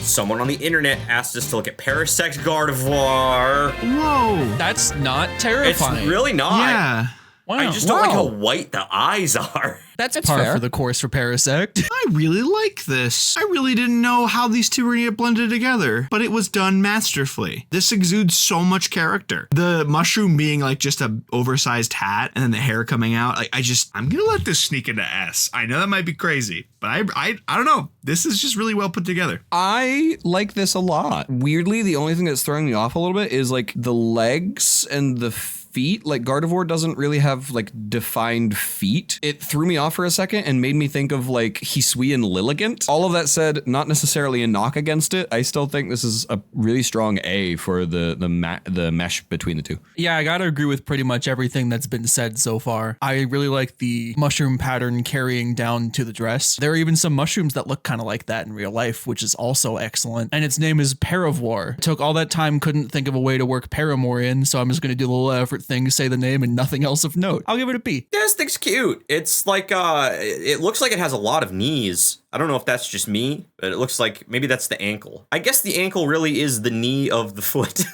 Someone on the internet asked us to look at Parasect Gardevoir. Whoa. That's not terrifying. It's really not. Yeah. Wow. I just don't like how white the eyes are. That's It's par fair. for the course for Parasect. I really like this. I really didn't know how these two were going to get blended together, but it was done masterfully. This exudes so much character. The mushroom being like just a oversized hat and then the hair coming out. Like I'm going to let this sneak into S. I know that might be crazy, but I don't know. This is just really well put together. I like this a lot. Weirdly, the only thing that's throwing me off a little bit is like the legs and the feet. Like Gardevoir doesn't really have like defined feet. It threw me off for a second and made me think of like Hisui and Lilligant. All of that said, not necessarily a knock against it. I still think this is a really strong A for the mesh between the two. Yeah, I gotta agree with pretty much everything that's been said so far. I really like the mushroom pattern carrying down to the dress. There are even some mushrooms that look kind of like that in real life, which is also excellent. And its name is Paravore. Took all that time, couldn't think of a way to work Paramore in, so I'm just gonna do a little effort thing, say the name and nothing else of note. I'll give it a B. Yeah, this thing's cute. It's like, it looks like it has a lot of knees. I don't know if that's just me, but it looks like maybe that's the ankle. I guess the ankle really is the knee of the foot.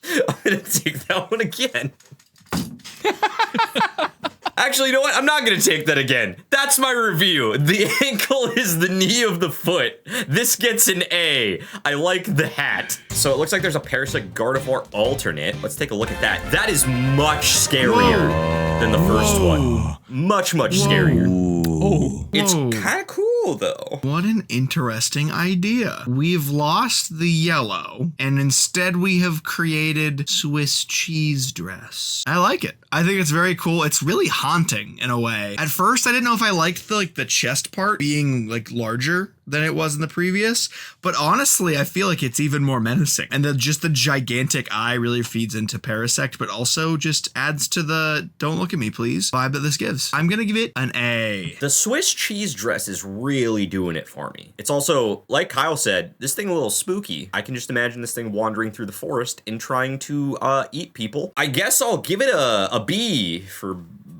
I'm gonna take that one again. Actually, you know what? I'm not going to take that again. That's my review. The ankle is the knee of the foot. This gets an A. I like the hat. So it looks like there's a Parasect Gardevoir alternate. Let's take a look at that. That is much scarier than the first one. Much scarier. Oh, It's kind of cool, though. What an interesting idea. We've lost the yellow, and instead we have created Swiss cheese dress. I like it. I think it's very cool. It's really haunting in a way. At first, I didn't know if I liked the chest part being like larger than it was in the previous, but honestly, I feel like it's even more menacing. And just the gigantic eye really feeds into Parasect, but also just adds to the "don't look at me, please" vibe that this gives. I'm gonna give it an A. The Swiss cheese dress is really doing it for me. It's also, like Kyle said, this thing a little spooky. I can just imagine this thing wandering through the forest and trying to eat people. I guess I'll give it a B for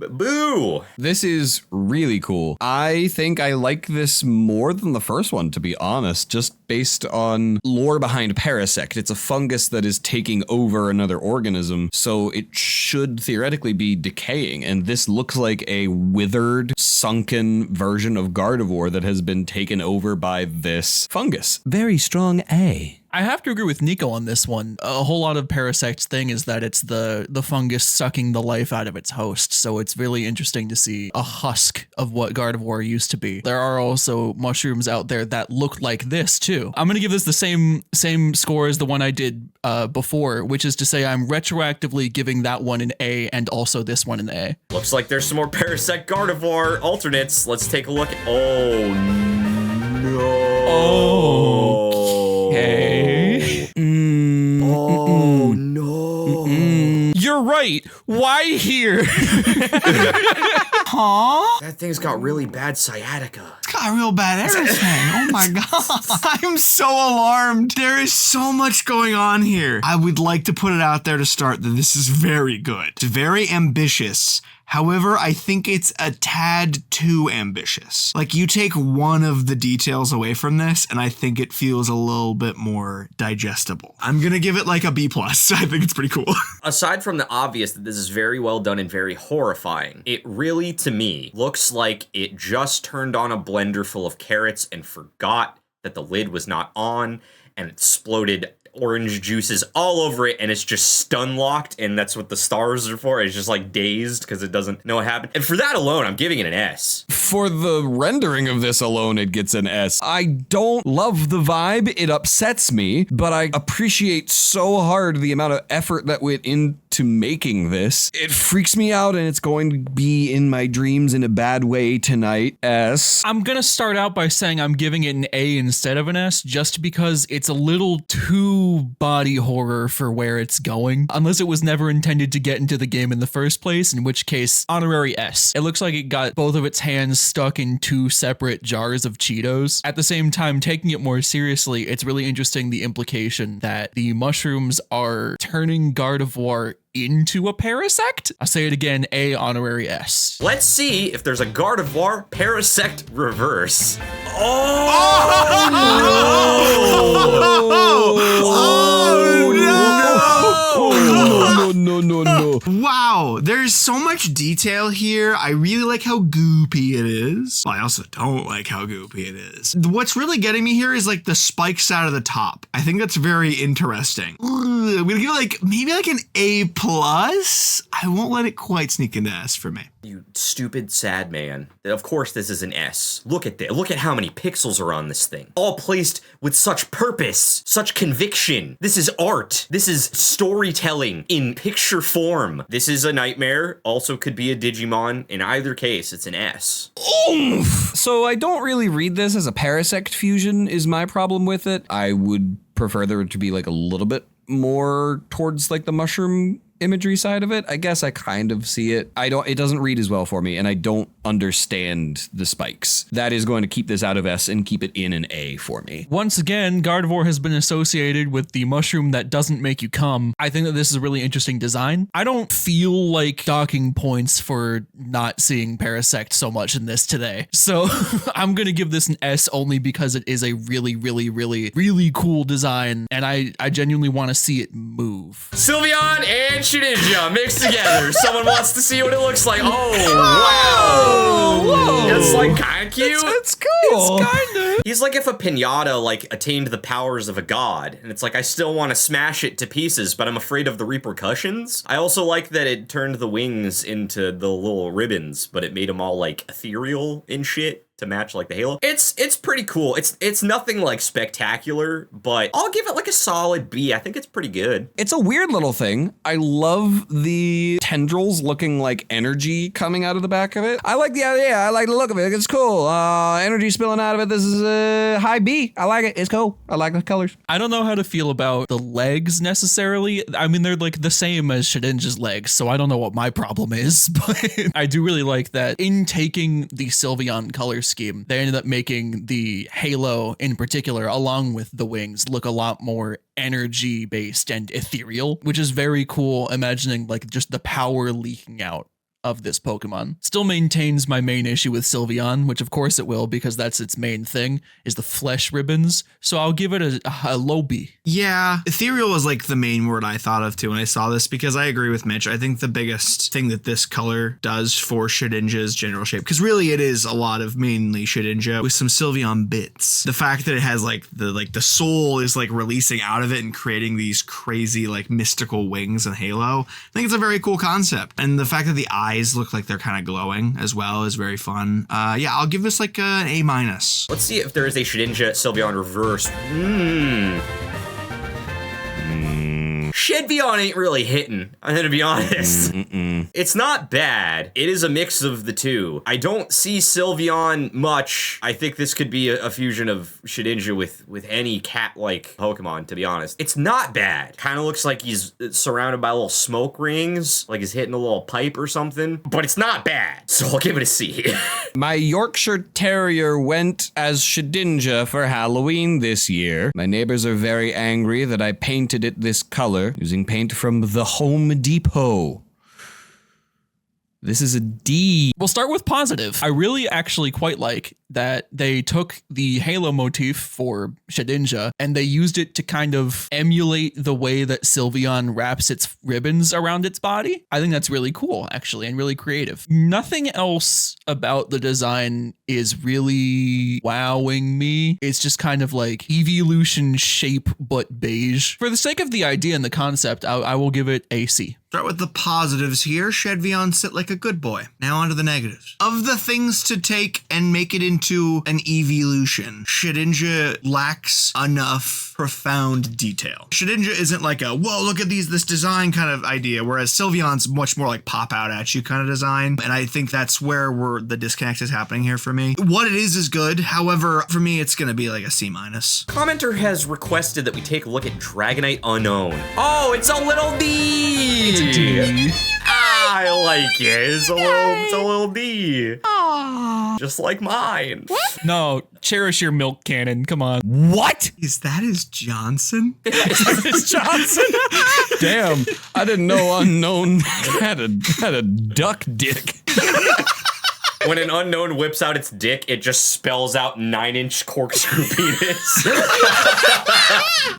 boo. This is really cool. I think I like this more than the first one, to be honest, just based on lore behind Parasect. It's a fungus that is taking over another organism, so it should theoretically be decaying, and this looks like a withered, sunken version of Gardevoir that has been taken over by this fungus. Very strong A. I have to agree with Nico on this one. A whole lot of Parasect's thing is that it's the fungus sucking the life out of its host, so it's really interesting to see a husk of what Gardevoir used to be. There are also mushrooms out there that look like this too. I'm gonna give this the same score as the one I did before, which is to say I'm retroactively giving that one an A and also this one an A. Looks like there's some more Parasect Gardevoir alternates. Let's take a look. Oh no. Okay. Oh no. You're right. Why here? Huh? That thing's got really bad sciatica. It's got real bad everything. Oh my god. I'm so alarmed. There is so much going on here. I would like to put it out there to start that this is very good. It's very ambitious. However, I think it's a tad too ambitious. Like, you take one of the details away from this, and I think it feels a little bit more digestible. I'm gonna give it like a B+. I think it's pretty cool. Aside from the obvious that this is very well done and very horrifying, it really, to me, looks like it just turned on a blender full of carrots and forgot that the lid was not on and it exploded orange juices all over it, and it's just stun locked, and that's what the stars are for. It's just like dazed because it doesn't know what happened. And for that alone, I'm giving it an S. For the rendering of this alone, it gets an S. I don't love the vibe. It upsets me, but I appreciate so hard the amount of effort that went into making this. It freaks me out, and it's going to be in my dreams in a bad way tonight. S. I'm gonna start out by saying I'm giving it an A instead of an S, just because it's a little too body horror for where it's going, unless it was never intended to get into the game in the first place, in which case honorary S. It looks like it got both of its hands stuck in two separate jars of Cheetos. At the same time, taking it more seriously, it's really interesting the implication that the mushrooms are turning Gardevoir into a Parasect? I'll say it again, A honorary S. Let's see if there's a Gardevoir Parasect reverse. There's so much detail here. I really like how goopy it is. Well, I also don't like how goopy it is. What's really getting me here is like the spikes out of the top. I think that's very interesting. I'm gonna give it maybe an A+. I won't let it quite sneak into S for me. You stupid sad man. Of course this is an S. Look at that. Look at how many pixels are on this thing. All placed with such purpose, such conviction. This is art. This is storytelling in picture form. This is a nightmare. Also could be a Digimon. In either case, it's an S. Oomph. So I don't really read this as a Parasect fusion is my problem with it. I would prefer there to be like a little bit more towards like the mushroom imagery side of it. I guess I kind of see it. It doesn't read as well for me, and I don't understand the spikes. That is going to keep this out of S and keep it in an A for me. Once again, Gardevoir has been associated with the mushroom that doesn't make you come. I think that this is a really interesting design. I don't feel like docking points for not seeing Parasect so much in this today. So I'm going to give this an S only because it is a really, really, really, really cool design, and I genuinely want to see it move. Sylveon and Shedinja mixed together. Someone wants to see what it looks like. Oh, wow. Whoa. It's like kind of cute. It's cool. It's kind of. He's like if a pinata attained the powers of a god, and it's like I still want to smash it to pieces, but I'm afraid of the repercussions. I also like that it turned the wings into the little ribbons, but it made them all like ethereal and shit to match like the halo. It's pretty cool. It's nothing like spectacular, but I'll give it like a solid B. I think it's pretty good. It's a weird little thing. I love the tendrils looking like energy coming out of the back of it. I like the idea. I like the look of it. It's cool. Energy spilling out of it. This is a high B. I like it. It's cool. I like the colors. I don't know how to feel about the legs necessarily. I mean, they're like the same as Shedinja's legs, so I don't know what my problem is, but I do really like that in taking the Sylveon color scheme, they ended up making the halo in particular, along with the wings, look a lot more energy based and ethereal, which is very cool. Imagining like just the power leaking out of this Pokemon. Still maintains my main issue with Sylveon, which of course it will because that's its main thing, is the flesh ribbons. So I'll give it a low B. Yeah, ethereal was like the main word I thought of too when I saw this, because I agree with Mitch. I think the biggest thing that this color does for Shedinja's general shape, because really it is a lot of mainly Shedinja with some Sylveon bits. The fact that it has like the soul is like releasing out of it and creating these crazy like mystical wings and halo. I think it's a very cool concept. And the fact that the eyes look like they're kind of glowing as well is very fun. Yeah, I'll give this like an A-. Let's see if there is a Shedinja Sylveon reverse. Shedveon ain't really hitting, I'm gonna be honest. It's not bad. It is a mix of the two. I don't see Sylveon much. I think this could be a fusion of Shedinja with any cat-like Pokemon, to be honest. It's not bad. Kind of looks like he's surrounded by little smoke rings, like he's hitting a little pipe or something, but it's not bad. So I'll give it a C. My Yorkshire Terrier went as Shedinja for Halloween this year. My neighbors are very angry that I painted it this color using paint from the Home Depot. This is a D. We'll start with positive. I really actually quite like that they took the halo motif for Shedinja and they used it to kind of emulate the way that Sylveon wraps its ribbons around its body. I think that's really cool, actually, and really creative. Nothing else about the design is really wowing me. It's just kind of like evolution shape, but beige. For the sake of the idea and the concept, I will give it a C. Start with the positives here. Shedveon sit like a good boy. Now on to the negatives. Of the things to take and make it into an evolution, Shedinja lacks enough profound detail. Shedinja isn't like a, whoa, look at this design kind of idea, whereas Sylveon's much more like pop out at you kind of design. And I think that's where the disconnect is happening here for me. What it is good. However, for me, it's going to be like a C-. Commenter has requested that we take a look at Dragonite Unknown. Oh, it's a little D! I like it. It's a little D. Aww. Just like mine. No, cherish your milk cannon. Come on. What? Is that his Johnson? It's Johnson. Damn, I didn't know Unknown had a duck dick. When an Unknown whips out its dick, it just spells out 9-inch corkscrew penis.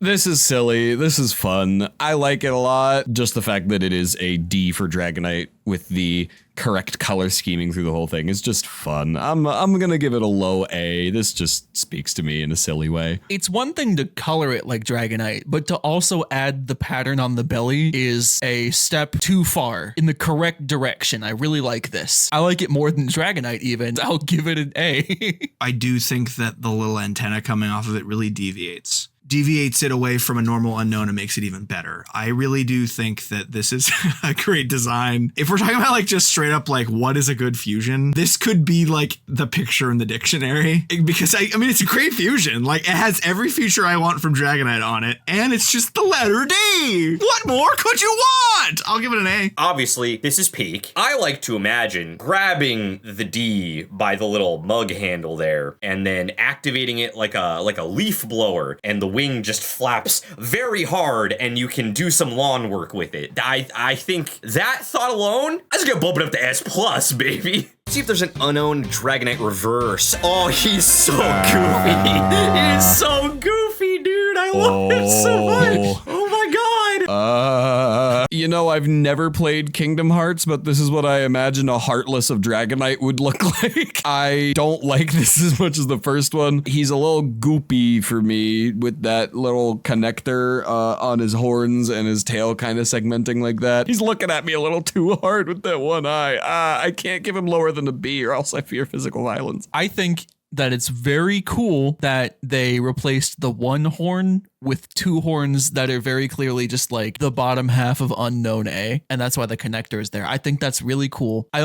This is silly. This is fun. I like it a lot. Just the fact that it is a D for Dragonite with the correct color scheming through the whole thing is just fun. I'm gonna give it a low A. This just speaks to me in a silly way. It's one thing to color it like Dragonite, but to also add the pattern on the belly is a step too far in the correct direction. I really like this. I like it more than Dragonite even. I'll give it an A. I do think that the little antenna coming off of it really deviates it away from a normal unknown and makes it even better. I really do think that this is a great design. If we're talking about like just straight up like what is a good fusion, this could be like the picture in the dictionary, because I mean it's a great fusion. Like it has every feature I want from Dragonite on it, and it's just the letter D. What more could you want? I'll give it an A. Obviously, this is peak. I like to imagine grabbing the D by the little mug handle there and then activating it like a leaf blower, and the wing just flaps very hard and you can do some lawn work with it. I think that thought alone, I just gonna bump it up to S+, baby. See if there's an unknown Dragonite reverse. Oh, he's so goofy. He's so goofy, dude. I love him so much. Oh my god. You know, I've never played Kingdom Hearts, but this is what I imagine a Heartless of Dragonite would look like. I don't like this as much as the first one. He's a little goopy for me with that little connector on his horns and his tail kind of segmenting like that. He's looking at me a little too hard with that one eye. I can't give him lower than a B or else I fear physical violence. I think that it's very cool that they replaced the one horn with two horns that are very clearly just like the bottom half of unknown A, and that's why the connector is there. I think that's really cool. I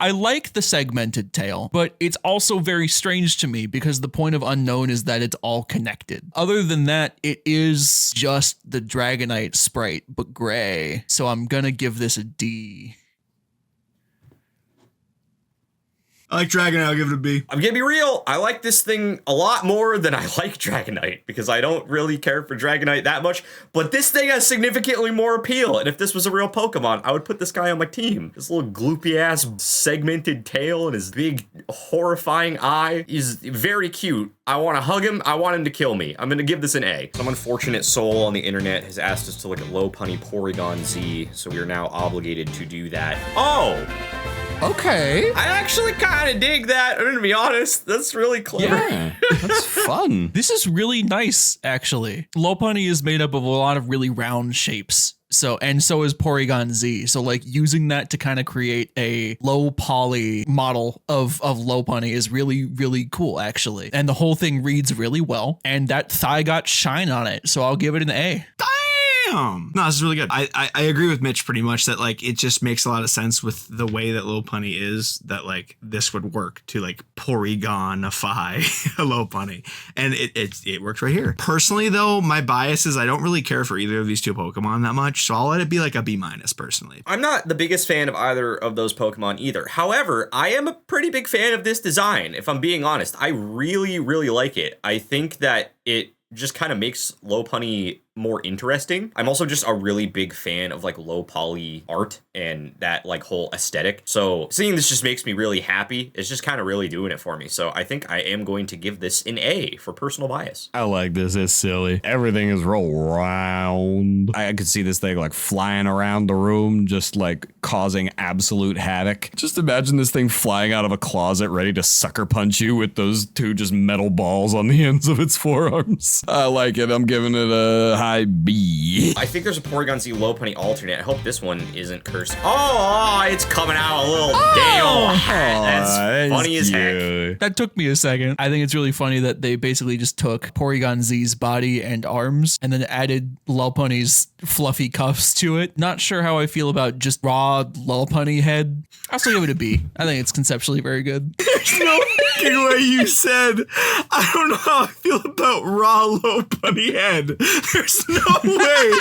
like the segmented tail, but it's also very strange to me because the point of unknown is that it's all connected. Other than that, it is just the Dragonite sprite, but gray. So I'm gonna give this a D. I like Dragonite, I'll give it a B. I'm gonna be real, I like this thing a lot more than I like Dragonite, because I don't really care for Dragonite that much, but this thing has significantly more appeal, and if this was a real Pokemon, I would put this guy on my team. His little gloopy-ass segmented tail and his big horrifying eye is very cute. I want to hug him, I want him to kill me. I'm gonna give this an A. Some unfortunate soul on the internet has asked us to look at Lopunny Porygon Z, so we are now obligated to do that. Oh! Okay. I actually kind of dig that. I'm gonna be honest. That's really clever. Yeah, that's fun. This is really nice, actually. Lopunny is made up of a lot of really round shapes. So is Porygon Z. So like using that to kind of create a low poly model of Lopunny is really, really cool, actually. And the whole thing reads really well. And that thigh got shine on it. So I'll give it an A. No, this is really good. I agree with Mitch pretty much that like it just makes a lot of sense with the way that Lopunny is, that like this would work to like Porygonify a Lopunny, and it works right here. Personally though, my bias is I don't really care for either of these two Pokemon that much, so I'll let it be like a B- personally. I'm not the biggest fan of either of those Pokemon either. However, I am a pretty big fan of this design, if I'm being honest. I really, really like it. I think that it just kind of makes Lopunny more interesting. I'm also just a really big fan of like low poly art and that like whole aesthetic. So seeing this just makes me really happy. It's just kind of really doing it for me. So I think I am going to give this an A for personal bias. I like this. It's silly. Everything is roll round. I could see this thing like flying around the room, just like causing absolute havoc. Just imagine this thing flying out of a closet ready to sucker punch you with those two just metal balls on the ends of its forearms. I like it. I'm giving it a high B. I think there's a Porygon Z Lopunny alternate. I hope this one isn't cursed. Oh, it's coming out a little Gale hat. That's funny as heck. That took me a second. I think it's really funny that they basically just took Porygon Z's body and arms and then added Lopunny's fluffy cuffs to it. Not sure how I feel about just raw Lopunny head. I'll still give it a B. I think it's conceptually very good. There's no fucking way you said, I don't know how I feel about raw Lopunny head. There's no way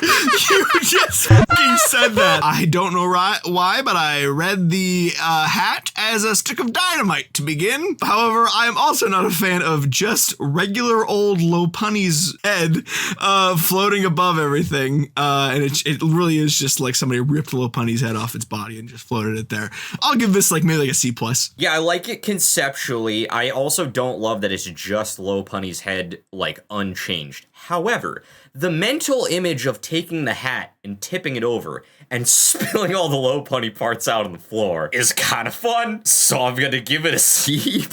you just fucking said that. I don't know why, but I read the hat as a stick of dynamite to begin. However, I am also not a fan of just regular old Lopunny's head floating above everything. And it really is just like somebody ripped Lopunny's head off its body and just floated it there. I'll give this like maybe like a C+. Yeah, I like it conceptually. I also don't love that it's just Lopunny's head like unchanged. However, the mental image of taking the hat and tipping it over and spilling all the Lopunny parts out on the floor is kind of fun, so I'm gonna give it a C+.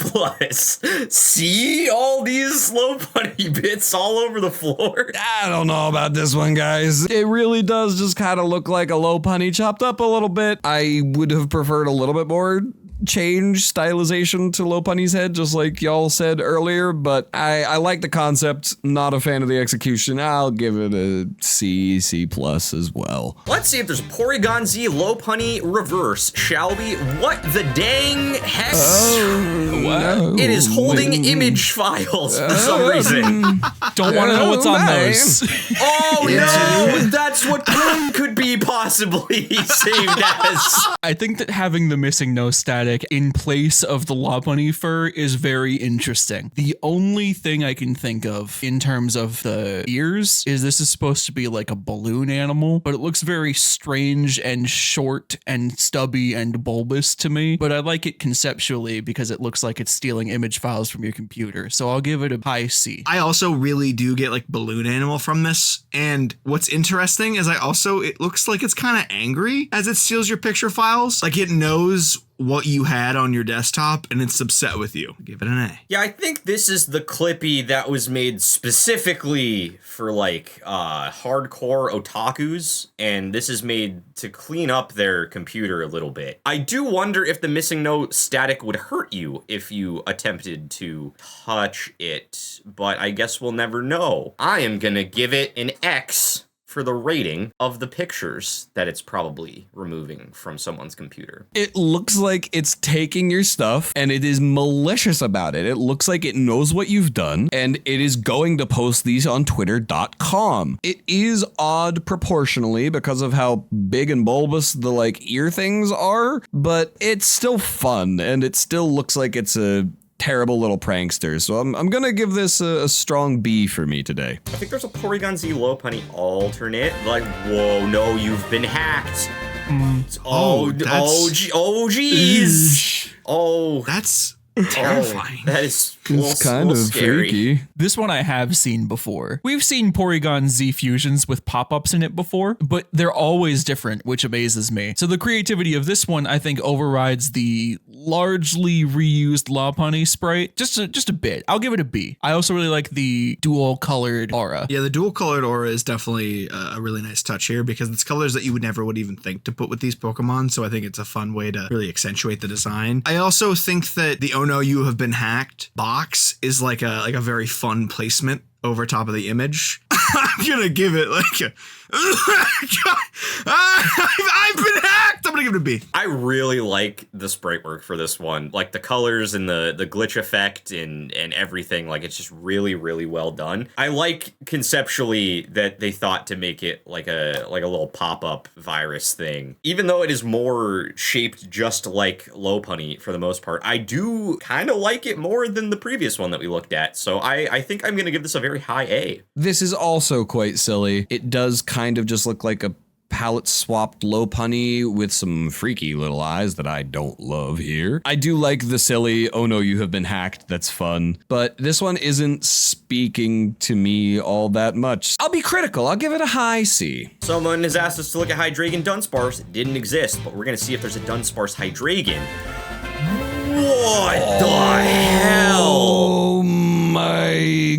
See all these Lopunny bits all over the floor? I don't know about this one, guys. It really does just kind of look like a Lopunny chopped up a little bit. I would have preferred a little bit more change stylization to Lopunny's head, just like y'all said earlier, but I like the concept, not a fan of the execution. I'll give it a C+, C+ as well. Let's see if there's a Porygon Z Lopunny reverse, shall we? What the dang heck? Oh, It is holding image files for some reason. Don't want to know what's on those. Oh no, that's what Bloom could be possibly saved as. I think that having the missing nose static in place of the Lopunny fur is very interesting. The only thing I can think of in terms of the ears is this is supposed to be like a balloon animal, but it looks very strange and short and stubby and bulbous to me. But I like it conceptually because it looks like it's stealing image files from your computer. So I'll give it a high C. I also really do get like balloon animal from this. And what's interesting is it looks like it's kind of angry as it steals your picture files. Like it knows what you had on your desktop and it's upset with you. Give it an A. Yeah, I think this is the Clippy that was made specifically for like hardcore otakus, and this is made to clean up their computer a little bit. I do wonder if the missing no static would hurt you if you attempted to touch it, but I guess we'll never know. I am gonna give it an X for the rating of the pictures that it's probably removing from someone's computer. It looks like it's taking your stuff and it is malicious about it. It looks like it knows what you've done and it is going to post these on twitter.com. It is odd proportionally because of how big and bulbous the like ear things are, but it's still fun and it still looks like it's a terrible little prankster. So I'm gonna give this a strong B for me today. I think there's a Porygon Z Lopunny alternate. Like, whoa, no, you've been hacked. Geez. Oh, That's terrifying. That is It's kind of scary. freaky. This one I have seen before. We've seen Porygon Z fusions with pop-ups in it before, but they're always different, which amazes me. So the creativity of this one, I think, overrides the largely reused Lopunny sprite just a bit. I'll give it a B. I also really like the dual colored aura. Yeah, the dual colored aura is definitely a really nice touch here because it's colors that you would never even think to put with these Pokemon. So I think it's a fun way to really accentuate the design. I also think that the "Oh no, you have been hacked" box is like a very fun placement over top of the image. I'm gonna give it like a I've been hacked. I'm gonna give it a B. I really like the sprite work for this one. Like the colors and the glitch effect and everything. Like it's just really, really well done. I like conceptually that they thought to make it like a little pop-up virus thing. Even though it is more shaped just like Lopunny for the most part, I do kind of like it more than the previous one that we looked at. So I think I'm gonna give this a very high A. This is also quite silly. It does kind of just look like a palette swapped Lopunny with some freaky little eyes that I don't love here. I do like the silly, "Oh no, you have been hacked." That's fun. But this one isn't speaking to me all that much. I'll be critical. I'll give it a high C. Someone has asked us to look at Hydreigon Dunsparce. It didn't exist, but we're gonna see if there's a Dunsparce Hydreigon. What the hell? Oh my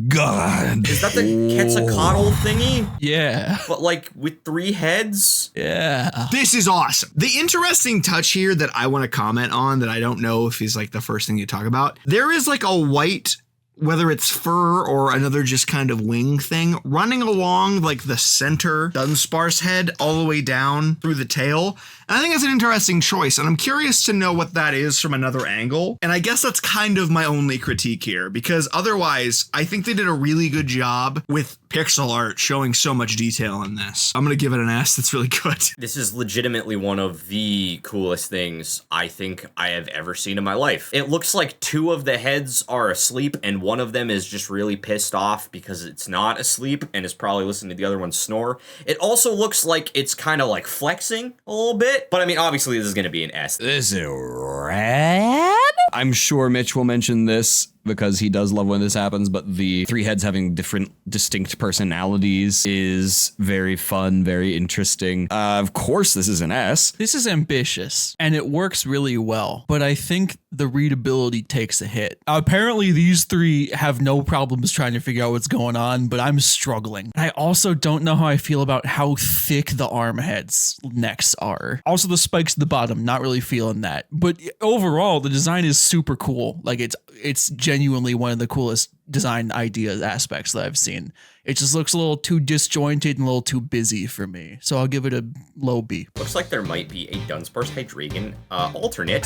god. Is that the Quetzalcoatl thingy? Yeah. But like with 3 heads? Yeah. This is awesome. The interesting touch here that I want to comment on that I don't know if is like the first thing you talk about. There is like a white, whether it's fur or another just kind of wing thing, running along like the center Dunsparce head all the way down through the tail. And I think it's an interesting choice, and I'm curious to know what that is from another angle. And I guess that's kind of my only critique here, because otherwise, I think they did a really good job with pixel art showing so much detail in this. I'm going to give it an S. That's really good. This is legitimately one of the coolest things I think I have ever seen in my life. It looks like 2 of the heads are asleep, and one of them is just really pissed off because it's not asleep and is probably listening to the other one snore. It also looks like it's kind of like flexing a little bit. But I mean, obviously this is going to be an S. This is rad. I'm sure Mitch will mention this because he does love when this happens, but the three heads having different distinct personalities is very fun, very interesting. Of course, this is an S. This is ambitious and it works really well, but I think the readability takes a hit. Apparently, these three have no problems trying to figure out what's going on, but I'm struggling. I also don't know how I feel about how thick the arm heads necks are. Also, the spikes at the bottom, not really feeling that. But overall, the design is super cool. Like it's genuinely one of the coolest design ideas aspects that I've seen. It just looks a little too disjointed and a little too busy for me. So I'll give it a low B. Looks like there might be a Dunsparce Hydreigon alternate.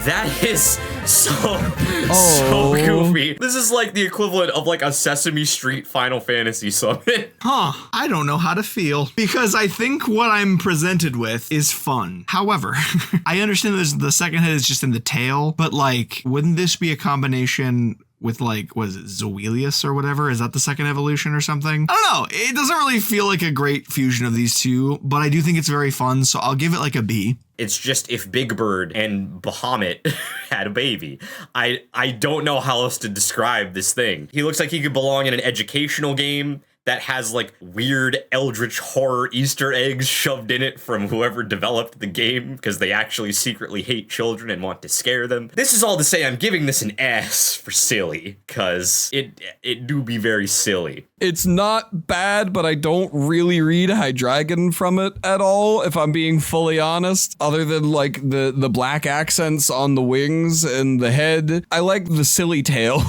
That is so goofy. This is like the equivalent of like a Sesame Street Final Fantasy summon. I don't know how to feel because I think what I'm presented with is fun. However, I understand that the second head is just in the tail, but like, wouldn't this be a combination with like, was it Zoelius or whatever? Is that the second evolution or something? I don't know. It doesn't really feel like a great fusion of these two, but I do think it's very fun. So I'll give it like a B. It's just if Big Bird and Bahamut had a baby. I don't know how else to describe this thing. He looks like he could belong in an educational game that has like weird eldritch horror Easter eggs shoved in it from whoever developed the game because they actually secretly hate children and want to scare them. This is all to say I'm giving this an S for silly because it do be very silly. It's not bad, but I don't really read Hydreigon from it at all, if I'm being fully honest, other than like the black accents on the wings and the head. I like the silly tail,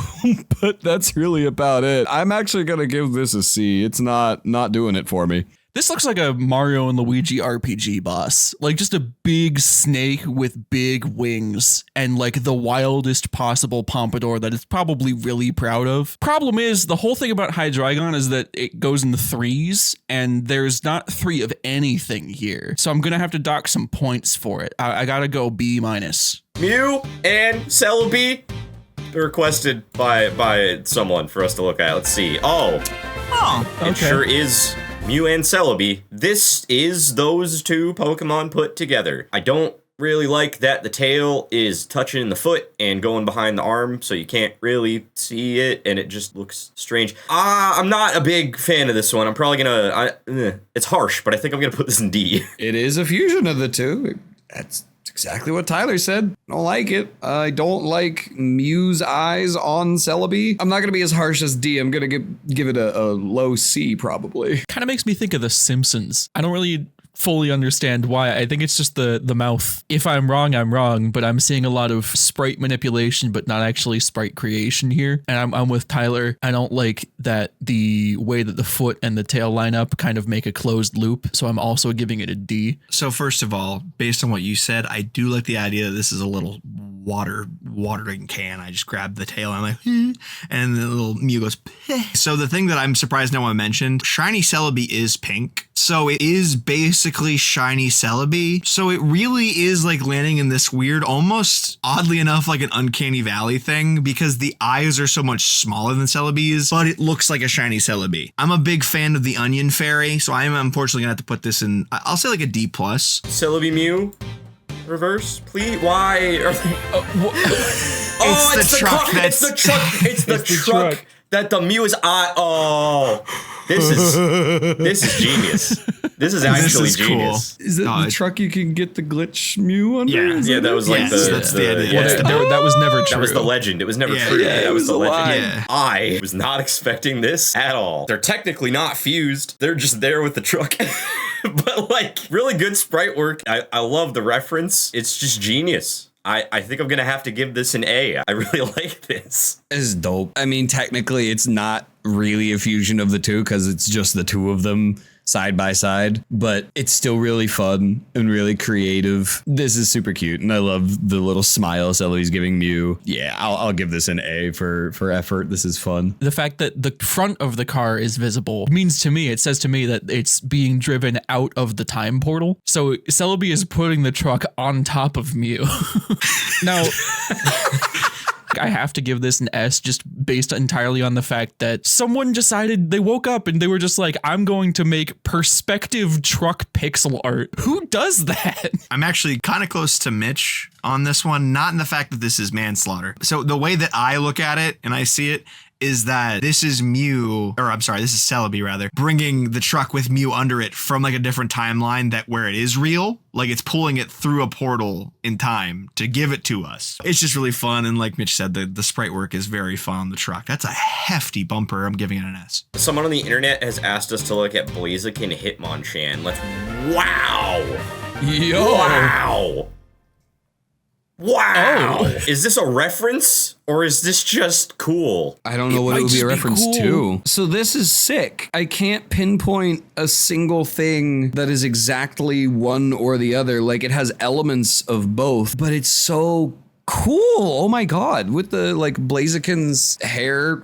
but that's really about it. I'm actually gonna give this a C. It's not doing it for me. This looks like a Mario and Luigi RPG boss. Like just a big snake with big wings and like the wildest possible pompadour that it's probably really proud of. Problem is, the whole thing about Hydreigon is that it goes in the threes and there's not 3 of anything here. So I'm going to have to dock some points for it. I got to go B-. Mew and Celebi requested by someone for us to look at. Let's see. It sure is Mew and Celebi. This is those two Pokemon put together. I don't really like that the tail is touching the foot and going behind the arm, so you can't really see it, and it just looks strange. I'm not a big fan of this one. I'm probably gonna... it's harsh, but I think I'm gonna put this in D. It is a fusion of the two. That's exactly what Tyler said. I don't like it. I don't like Mew's eyes on Celebi. I'm not going to be as harsh as D. I'm going to give it a low C probably. Kind of makes me think of The Simpsons. I don't really fully understand why. I think it's just the mouth. If I'm wrong, but I'm seeing a lot of sprite manipulation, but not actually sprite creation here. And I'm with Tyler. I don't like that the way that the foot and the tail line up kind of make a closed loop. So I'm also giving it a D. So first of all, based on what you said, I do like the idea that this is a little watering can. I just grab the tail and I'm like, and the little Mew goes, Peh. So the thing that I'm surprised no one mentioned, shiny Celebi is pink. So it is basically shiny Celebi. So it really is like landing in this weird, almost oddly enough, like an uncanny valley thing because the eyes are so much smaller than Celebi's, but it looks like a shiny Celebi. I'm a big fan of the Onion Fairy, so I am unfortunately gonna have to put this in, I'll say like a D+. Celebi Mew? Reverse, please. Why are they... It's the truck. It's the truck that the Mew is on. Oh, this is genius. This is actually genius. Is it the truck you can get the glitch Mew under? Yeah, that was like that's the idea. That was never true. That was the legend. It was never true. Yeah, that was the legend. Yeah. I was not expecting this at all. They're technically not fused. They're just there with the truck. But like really good sprite work. I love the reference. It's just genius. I think I'm going to have to give this an A. I really like this. It's dope. I mean, technically, it's not really a fusion of the two because it's just the two of them side by side, but it's still really fun and really creative. This is super cute, and I love the little smile Celebi's giving Mew. Yeah, I'll give this an A for effort. This is fun. The fact that the front of the car is visible means to me, it says to me that it's being driven out of the time portal. So Celebi is putting the truck on top of Mew. Now... I have to give this an S just based entirely on the fact that someone decided, they woke up and they were just like, I'm going to make perspective truck pixel art. Who does that? I'm actually kind of close to Mitch on this one, not in the fact that this is manslaughter. So the way that I look at it and I see it is that this is this is Celebi rather, bringing the truck with Mew under it from like a different timeline that where it is real, like it's pulling it through a portal in time to give it to us. It's just really fun. And like Mitch said, the sprite work is very fun on the truck. That's a hefty bumper. I'm giving it an S. Someone on the internet has asked us to look at Blaziken Hitmonchan. Wow. Yo. Wow. Wow. Oh. Is this a reference or is this just cool? I don't know what it would be a reference to. So this is sick. I can't pinpoint a single thing that is exactly one or the other. Like it has elements of both, but it's so cool. Oh my God. With the like Blaziken's hair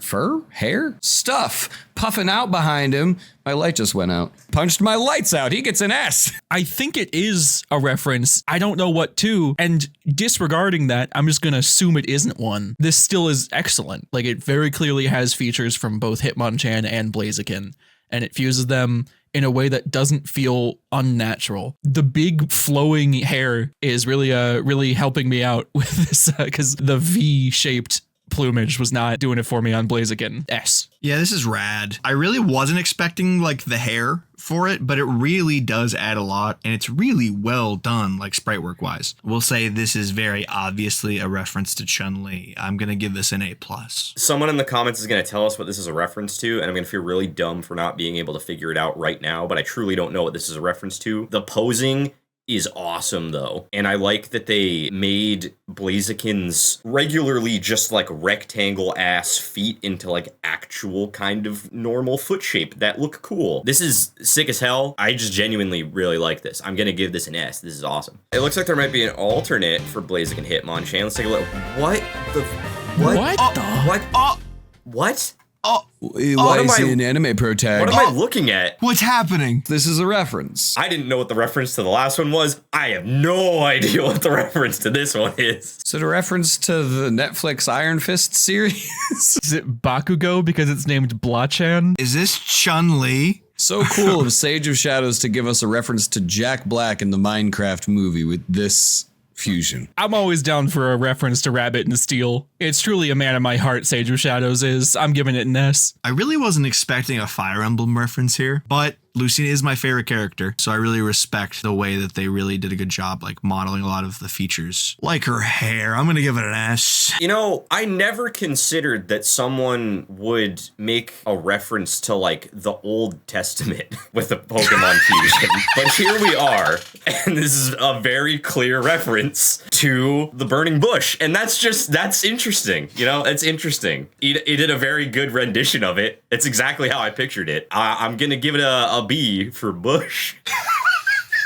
stuff puffing out behind him. My light just went out. Punched my lights out. He gets an S. I think it is a reference. I don't know what to. And disregarding that, I'm just going to assume it isn't one. This still is excellent. Like it very clearly has features from both Hitmonchan and Blaziken, and it fuses them in a way that doesn't feel unnatural. The big flowing hair is really helping me out with this because the V-shaped plumage was not doing it for me on Blaziken. S. Yeah, this is rad. I really wasn't expecting like the hair for it, but it really does add a lot, and it's really well done, like sprite work wise. We'll say this is very obviously a reference to Chun-Li. I'm gonna give this an A+. Someone in the comments is going to tell us what this is a reference to, and I'm going to feel really dumb for not being able to figure it out right now, but I truly don't know what this is a reference to. The posing is awesome though, and I like that they made Blaziken's regularly just like rectangle ass feet into like actual kind of normal foot shape that look cool. This is sick as hell. I just genuinely really like this. I'm gonna give this an S. This is awesome. It looks like there might be an alternate for Blaziken Hitmonchan. Let's take a look. What? Oh, Why is he an anime pro tag? What am I looking at? what's happening? This is a reference. I didn't know what the reference to the last one was. I have no idea what the reference to this one is. Is it a reference to the Netflix Iron Fist series? Is it Bakugo because it's named Blachan? Is this Chun-Li? So cool of Sage of Shadows to give us a reference to Jack Black in the Minecraft movie with this fusion. I'm always down for a reference to Rabbit and Steel. It's truly a man of my heart, Sage of Shadows is. I'm giving it an S. I really wasn't expecting a Fire Emblem reference here, but Lucina is my favorite character, so I really respect the way that they really did a good job like modeling a lot of the features. Like her hair, I'm gonna give it an S. You know, I never considered that someone would make a reference to like the Old Testament with a Pokemon fusion, but here we are, and this is a very clear reference to the burning bush, and that's interesting. You know, it's interesting. He did a very good rendition of it. It's exactly how I pictured it. I'm gonna give it a B for Bush.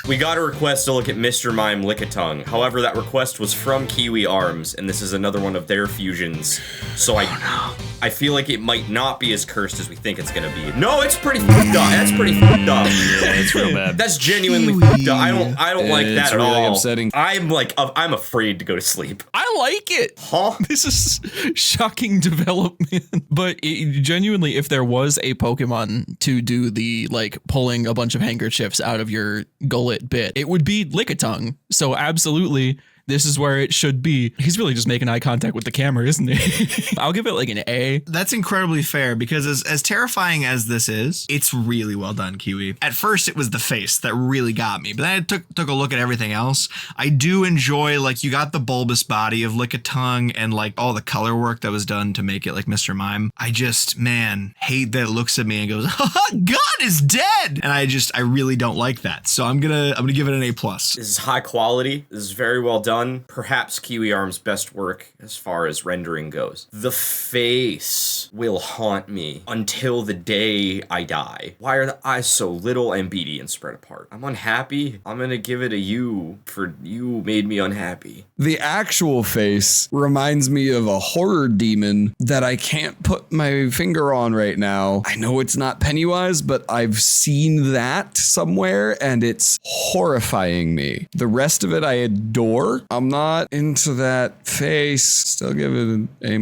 We got a request to look at Mr. Mime Lickitung. However, that request was from Kiwi Arms, and this is another one of their fusions. So I feel like it might not be as cursed as we think it's gonna be. No, it's pretty fucked up. That's pretty fucked up. Yeah, it's real bad. That's genuinely fucked up. I don't like that at really all. Upsetting. I'm afraid to go to sleep. I like it. Huh? This is shocking development. But genuinely, if there was a Pokemon to do the like pulling a bunch of handkerchiefs out of your gullet bit, it would be Lickitung. So absolutely, this is where it should be. He's really just making eye contact with the camera, isn't he? I'll give it like an A. That's incredibly fair because as terrifying as this is, it's really well done, Kiwi. At first, it was the face that really got me, but then I took a look at everything else. I do enjoy, like, you got the bulbous body of Lickitung and, like, all the color work that was done to make it like Mr. Mime. I just, man, hate that it looks at me and goes, God is dead! And I really don't like that. So I'm gonna give it an A+. This is high quality. This is very well done. Perhaps Kiwi Arm's best work as far as rendering goes. The face will haunt me until the day I die. Why are the eyes so little and beady and spread apart? I'm unhappy. I'm gonna give it a U for you made me unhappy. The actual face reminds me of a horror demon that I can't put my finger on right now. I know it's not Pennywise, but I've seen that somewhere and it's horrifying me. The rest of it I adore. Sure. I'm not into that face. Still give it an A-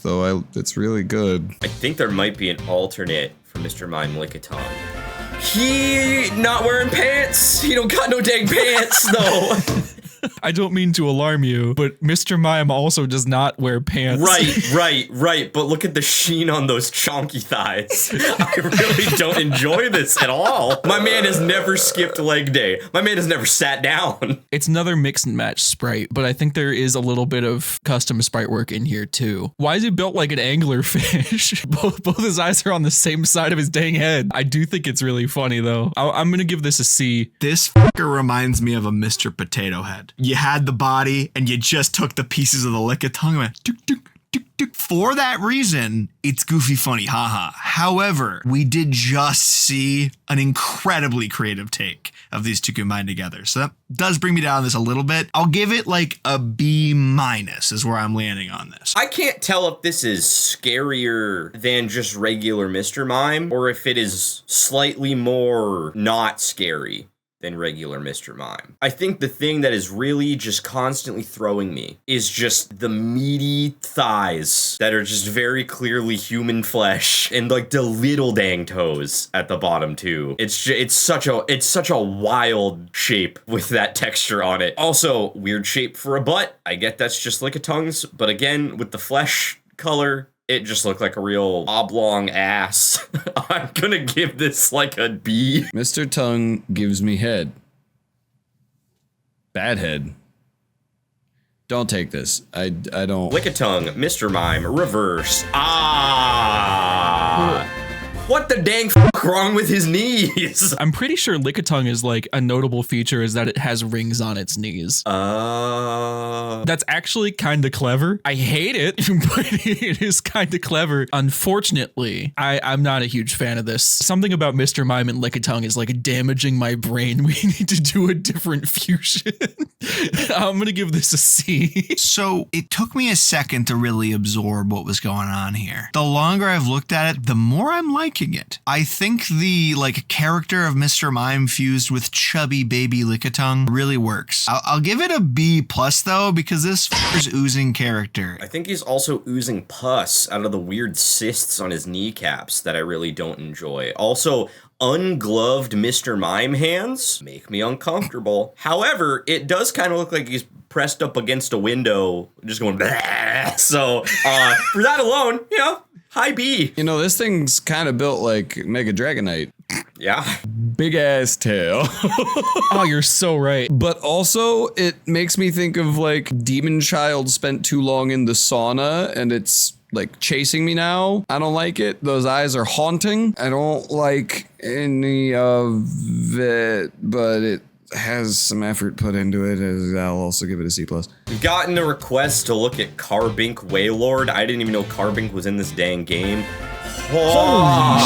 though. It's really good. I think there might be an alternate for Mr. Mime Lickitung. He not wearing pants. He don't got no dang pants though. I don't mean to alarm you, but Mr. Mime also does not wear pants. Right. But look at the sheen on those chonky thighs. I really don't enjoy this at all. My man has never skipped leg day. My man has never sat down. It's another mix and match sprite, but I think there is a little bit of custom sprite work in here too. Why is he built like an anglerfish? Both his eyes are on the same side of his dang head. I do think it's really funny though. I'm gonna give this a C. This fucker reminds me of a Mr. Potato Head. You had the body and you just took the pieces of the Lickitung and went tuk, tuk, tuk, tuk. For that reason, it's goofy funny, haha. However, we did just see an incredibly creative take of these two combined together. So that does bring me down this a little bit. I'll give it like a B- is where I'm landing on this. I can't tell if this is scarier than just regular Mr. Mime or if it is slightly more not scary than regular Mr. Mime. I think the thing that is really just constantly throwing me is just the meaty thighs that are just very clearly human flesh and like the little dang toes at the bottom too. It's such a wild shape with that texture on it. Also, weird shape for a butt. I get that's just Lickitungs, but again, with the flesh color, it just looked like a real oblong ass. I'm gonna give this like a B. Mr. Tongue gives me head. Bad head. Don't take this. I don't. Lickitung, Mr. Mime, reverse. Ah! What the dang fuck wrong with his knees? I'm pretty sure Lickitung is like a notable feature is that it has rings on its knees. That's actually kind of clever. I hate it, but it is kind of clever. Unfortunately, I'm not a huge fan of this. Something about Mr. Mime and Lickitung is like damaging my brain. We need to do a different fusion. I'm gonna give this a C. So it took me a second to really absorb what was going on here. The longer I've looked at it, the more I'm liking it. I think the like character of Mr. Mime fused with chubby baby Lickitung really works. I'll give it a B+ though, because this is oozing character. I think he's also oozing pus out of the weird cysts on his kneecaps that I really don't enjoy. Also, ungloved Mr. Mime hands make me uncomfortable. However, it does kind of look like he's pressed up against a window, just going bleh. So, for that alone, high B. You know, this thing's kind of built like Mega Dragonite. Yeah. Big ass tail. Oh, you're so right. But also, it makes me think of like Demon Child spent too long in the sauna and it's like chasing me now. I don't like it. Those eyes are haunting. I don't like any of it, but it has some effort put into it. I'll also give it a C+. We've gotten a request to look at Carbink Waylord. I didn't even know Carbink was in this dang game. Wow.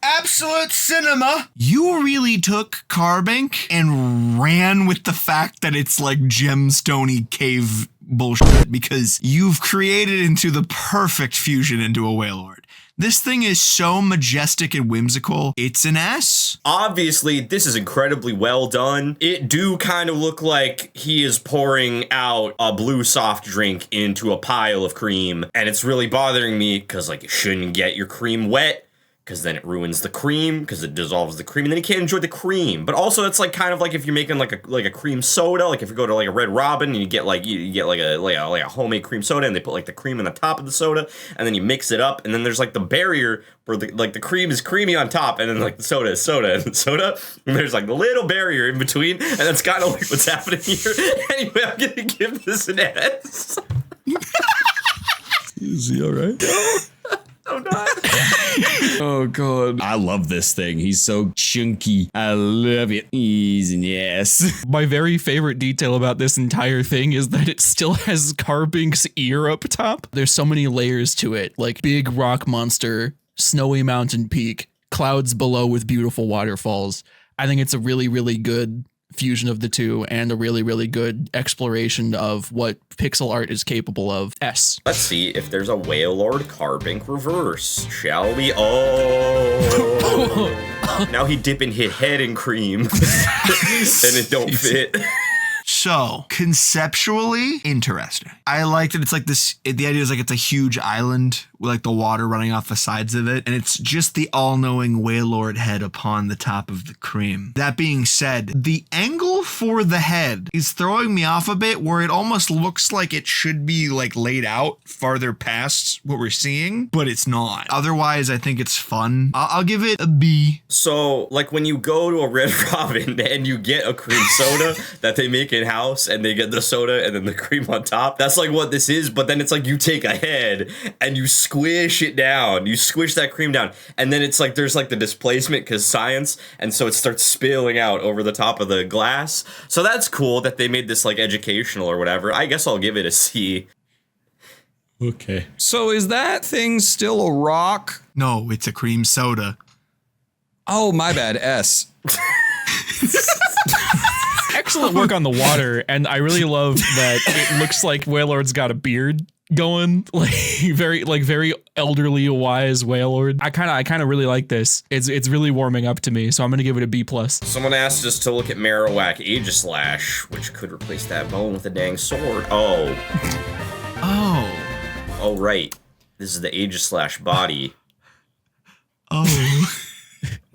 Absolute cinema. You really took Carbink and ran with the fact that it's like gemstony cave bullshit, because you've created into the perfect fusion into a Waylord. This thing is so majestic and whimsical. It's an S. Obviously, this is incredibly well done. It do kind of look like he is pouring out a blue soft drink into a pile of cream, and it's really bothering me because, like, you shouldn't get your cream wet, because then it ruins the cream, because it dissolves the cream, and then you can't enjoy the cream. But also, it's like kind of like if you're making like a cream soda, like if you go to like a Red Robin and you get like a homemade cream soda, and they put like the cream on the top of the soda, and then you mix it up, and then there's like the barrier where the cream is creamy on top, and then like the soda is soda and soda, and there's like the little barrier in between, and that's kind of like what's happening here. Anyway, I'm gonna give this an S. Is he all right? I'm not. Oh god, I love this thing. He's so chunky. I love it. He's an ass. My very favorite detail about this entire thing is that it still has Carbink's ear up top. There's so many layers to it, like big rock monster, snowy mountain peak, clouds below with beautiful waterfalls. I think it's a really, really good fusion of the two and a really, really good exploration of what pixel art is capable of. S. Let's see if there's a Waylord Carbink reverse, shall we? Oh. Now he dip and hit head in cream and it don't fit. So conceptually interesting. I like that it's like this. The idea is like it's a huge island with like the water running off the sides of it, and it's just the all-knowing Wailord head upon the top of the cream. That being said, the angle for the head is throwing me off a bit, where it almost looks like it should be like laid out farther past what we're seeing, but it's not. Otherwise, I think it's fun. I'll give it a B. So, like when you go to a Red Robin and you get a cream soda that they make in-house, and they get the soda and then the cream on top, that's like what this is, but then it's like you take a head and you squish it down. You squish that cream down, and then it's like there's like the displacement because science, and so it starts spilling out over the top of the glass. So that's cool that they made this like educational or whatever. I guess I'll give it a C. Okay. So is that thing still a rock? No, it's a cream soda. Oh, my bad. S. Excellent work on the water, and I really love that it looks like Wailord's got a beard going, like very elderly, wise Wailord. I kind of really like this. It's really warming up to me, so I'm gonna give it a B+. Someone asked us to look at Marowak Aegislash, which could replace that bone with a dang sword. Oh, right. This is the Aegislash body. Oh.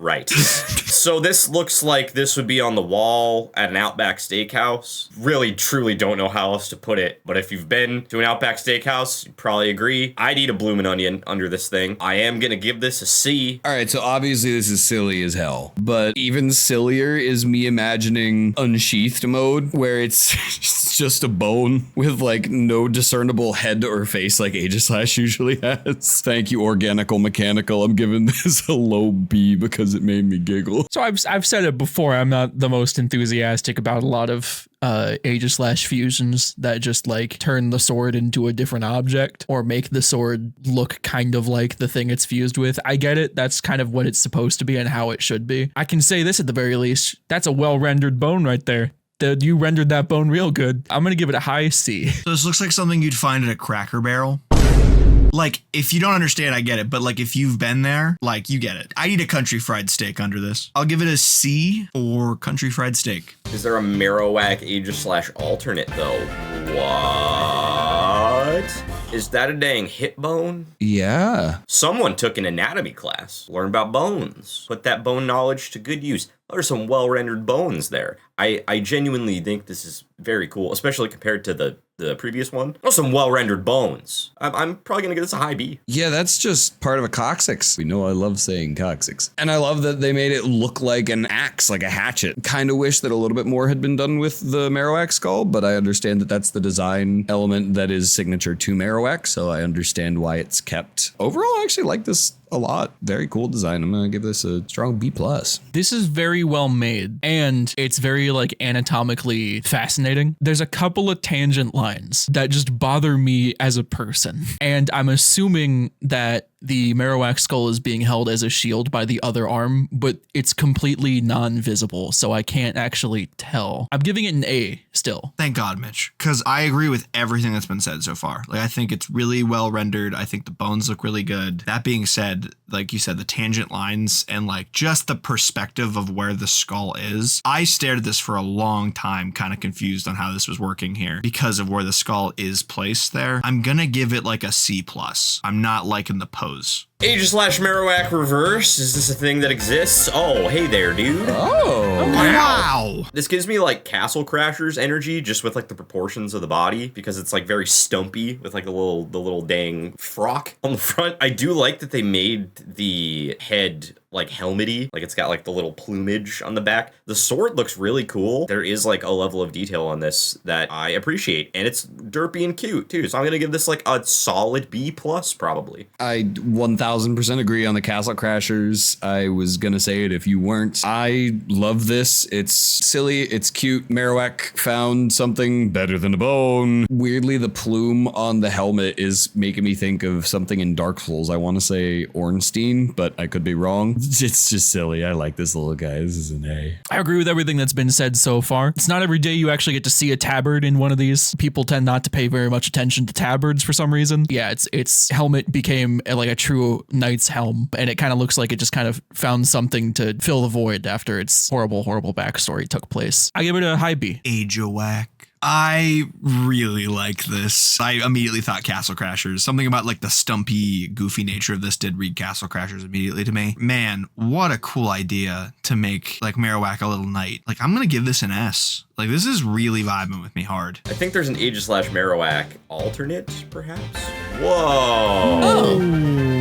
Right. So this looks like this would be on the wall at an Outback Steakhouse. Really, truly don't know how else to put it, but if you've been to an Outback Steakhouse, you probably agree. I'd eat a bloomin' onion under this thing. I am gonna give this a C. All right, so obviously this is silly as hell, but even sillier is me imagining unsheathed mode, where it's just a bone with like no discernible head or face like Aegislash usually has. Thank you, Organical Mechanical. I'm giving this a low B because it made me giggle. So I've said it before, I'm not the most enthusiastic about a lot of Aegislash fusions that just like turn the sword into a different object or make the sword look kind of like the thing it's fused with. I get it. That's kind of what it's supposed to be and how it should be. I can say this at the very least. That's a well-rendered bone right there. You rendered that bone real good. I'm going to give it a high C. So this looks like something you'd find at a Cracker Barrel. Like, if you don't understand, I get it. But, like, if you've been there, like, you get it. I eat a country fried steak under this. I'll give it a C for country fried steak. Is there a Marowak Aegislash alternate, though? What? Is that a dang hip bone? Yeah. Someone took an anatomy class, learned about bones, put that bone knowledge to good use. There's some well-rendered bones there. I genuinely think this is very cool, especially compared to the previous one. There's some well-rendered bones. I'm probably going to give this a high B. Yeah, that's just part of a coccyx. We know I love saying coccyx. And I love that they made it look like an axe, like a hatchet. Kind of wish that a little bit more had been done with the Marowak skull, but I understand that that's the design element that is signature to Marowak, so I understand why it's kept. Overall, I actually like this a lot. Very cool design. I'm gonna give this a strong B+. This is very well made, and it's very like anatomically fascinating. There's a couple of tangent lines that just bother me as a person, and I'm assuming that the Marowak skull is being held as a shield by the other arm, but it's completely non-visible, so I can't actually tell. I'm giving it an A still. Thank God, Mitch, because I agree with everything that's been said so far. Like, I think it's really well rendered. I think the bones look really good. That being said, like you said, the tangent lines and like just the perspective of where the skull is. I stared at this for a long time, kind of confused on how this was working here because of where the skull is placed there. I'm gonna give it like a C+. I'm not liking the pose. Aegislash Marowak Reverse, is this a thing that exists? Oh, hey there, dude. Oh. Wow. This gives me like Castle Crashers energy, just with like the proportions of the body, because it's like very stumpy with like the little dang frock on the front. I do like that they made the head like helmety, like it's got like the little plumage on the back. The sword looks really cool. There is like a level of detail on this that I appreciate, and it's derpy and cute too. So I'm gonna give this like a solid B+ probably. I 1000% agree on the Castle Crashers. I was gonna say it if you weren't. I love this. It's silly, it's cute. Marowak found something better than a bone. Weirdly, the plume on the helmet is making me think of something in Dark Souls. I want to say Ornstein, but I could be wrong. It's just silly. I like this little guy. This is an A. I agree with everything that's been said so far. It's not every day you actually get to see a tabard in one of these. People tend not to pay very much attention to tabards for some reason. Yeah, its helmet became like a true knight's helm, and it kind of looks like it just kind of found something to fill the void after its horrible backstory took place. I give it a high B. Ajoac. I really like this. I immediately thought Castle Crashers. Something about like the stumpy, goofy nature of this did read Castle Crashers immediately to me. Man, what a cool idea to make like Marowak a little knight. Like, I'm going to give this an S. Like, this is really vibing with me hard. I think there's an Aegis/Marowak alternate, perhaps? Whoa. Oh.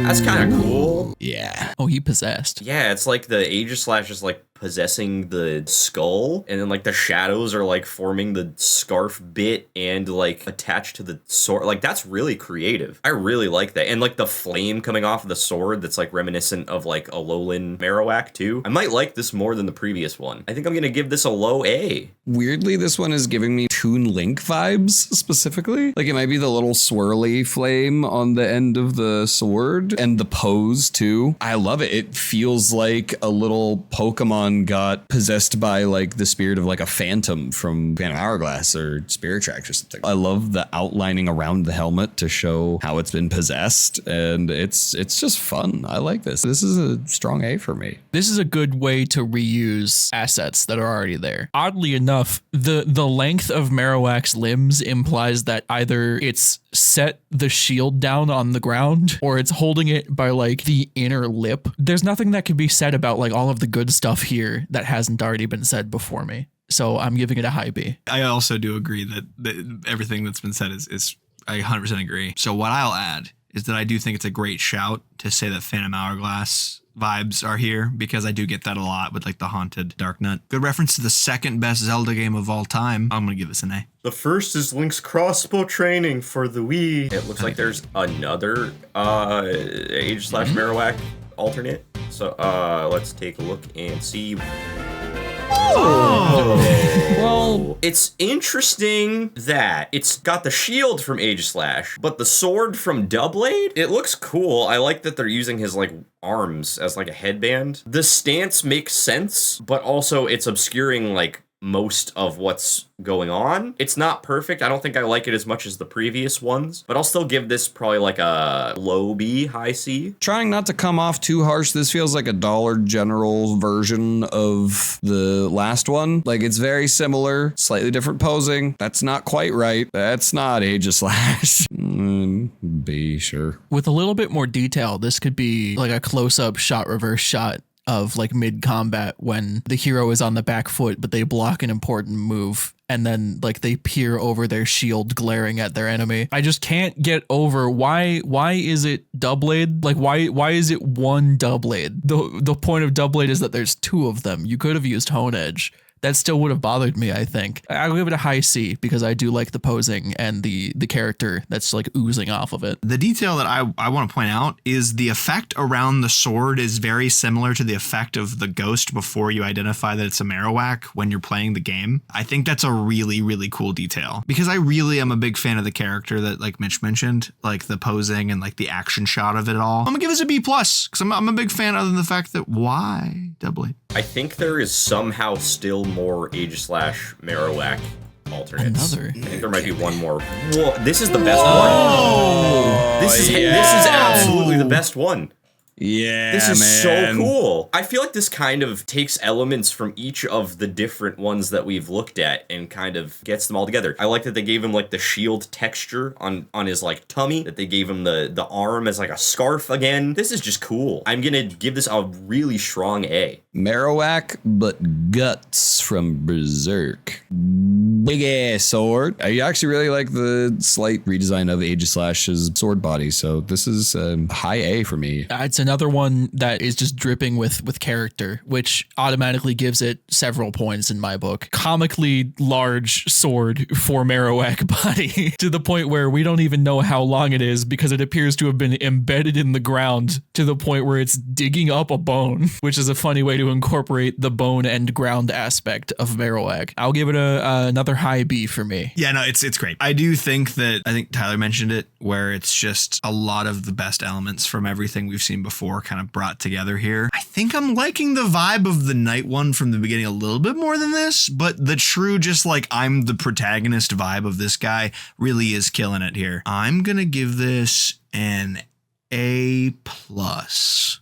That's kind of cool. Yeah. Oh, he possessed. Yeah, it's like the Aegis/ is like possessing the skull, and then like the shadows are like forming the scarf bit and like attached to the sword. Like, that's really creative. I really like that. And like the flame coming off of the sword that's like reminiscent of like a Alolan Marowak too. I might like this more than the previous one. I think I'm gonna give this a low A. Weirdly, this one is giving me Toon Link vibes specifically. Like, it might be the little swirly flame on the end of the sword and the pose too. I love it. It feels like a little Pokemon got possessed by like the spirit of like a phantom from Phantom Hourglass or Spirit Tracks or something. I love the outlining around the helmet to show how it's been possessed, and it's just fun. I like this. This is a strong A for me. This is a good way to reuse assets that are already there. Oddly enough, the length of Marowak's limbs implies that either it's set the shield down on the ground or it's holding it by like the inner lip. There's nothing that can be said about like all of the good stuff here that hasn't already been said before me. So I'm giving it a high B. I also do agree that everything that's been said is I 100% agree. So what I'll add is that I do think it's a great shout to say that Phantom Hourglass vibes are here, because I do get that a lot with like the Haunted Dark Nut. Good reference to the second best Zelda game of all time. I'm going to give this an A. The first is Link's crossbow training for the Wii. It looks like there's another Aegis/Marowak alternate. So let's take a look and see. Well, it's interesting that it's got the shield from Aegislash, but the sword from Doublade, it looks cool. I like that they're using his like arms as like a headband. The stance makes sense, but also it's obscuring like most of what's going on. It's not perfect. I don't think I like it as much as the previous ones, but I'll still give this probably like a low B, high C. Trying not to come off too harsh, this feels like a Dollar General version of the last one. Like, it's very similar, slightly different posing. That's not quite right. That's not Aegislash. B, sure. With a little bit more detail, this could be like a close-up shot, reverse shot of like mid-combat when the hero is on the back foot, but they block an important move, and then like they peer over their shield glaring at their enemy. I just can't get over why is it Doublade? Like, why is it one Doublade? The point of Doublade is that there's two of them. You could have used Hone Edge. That still would have bothered me, I think. I'll give it a high C because I do like the posing and the character that's like oozing off of it. The detail that I want to point out is the effect around the sword is very similar to the effect of the ghost before you identify that it's a Marowak when you're playing the game. I think that's a really, really cool detail, because I really am a big fan of the character that like Mitch mentioned, like the posing and like the action shot of it all. I'm gonna give this a B+, because I'm a big fan, other than the fact that why Doublade? I think there is somehow still more Aegis/Marowak alternates. Another. I think there might be one more. Whoa, this is the best one. This is absolutely the best one. Yeah, this is man. so cool. I feel like this kind of takes elements from each of the different ones that we've looked at and kind of gets them all together. I like that they gave him like the shield texture on his like tummy, that they gave him the arm as like a scarf again. This is just cool. I'm gonna give this a really strong A. Marowak, but guts from Berserk. Big ass sword. I actually really like the slight redesign of Aegislash's sword body, so this is high A for me. It's another one that is just dripping with character, which automatically gives it several points in my book. Comically large sword for Marowak body to the point where we don't even know how long it is, because it appears to have been embedded in the ground to the point where it's digging up a bone, which is a funny way to to incorporate the bone and ground aspect of Marowak. I'll give it another high B for me. Yeah, no, it's great. I do think that, I think Tyler mentioned it, where it's just a lot of the best elements from everything we've seen before kind of brought together here. I think I'm liking the vibe of the night one from the beginning a little bit more than this, but the true just like I'm the protagonist vibe of this guy really is killing it here. I'm gonna give this an A+.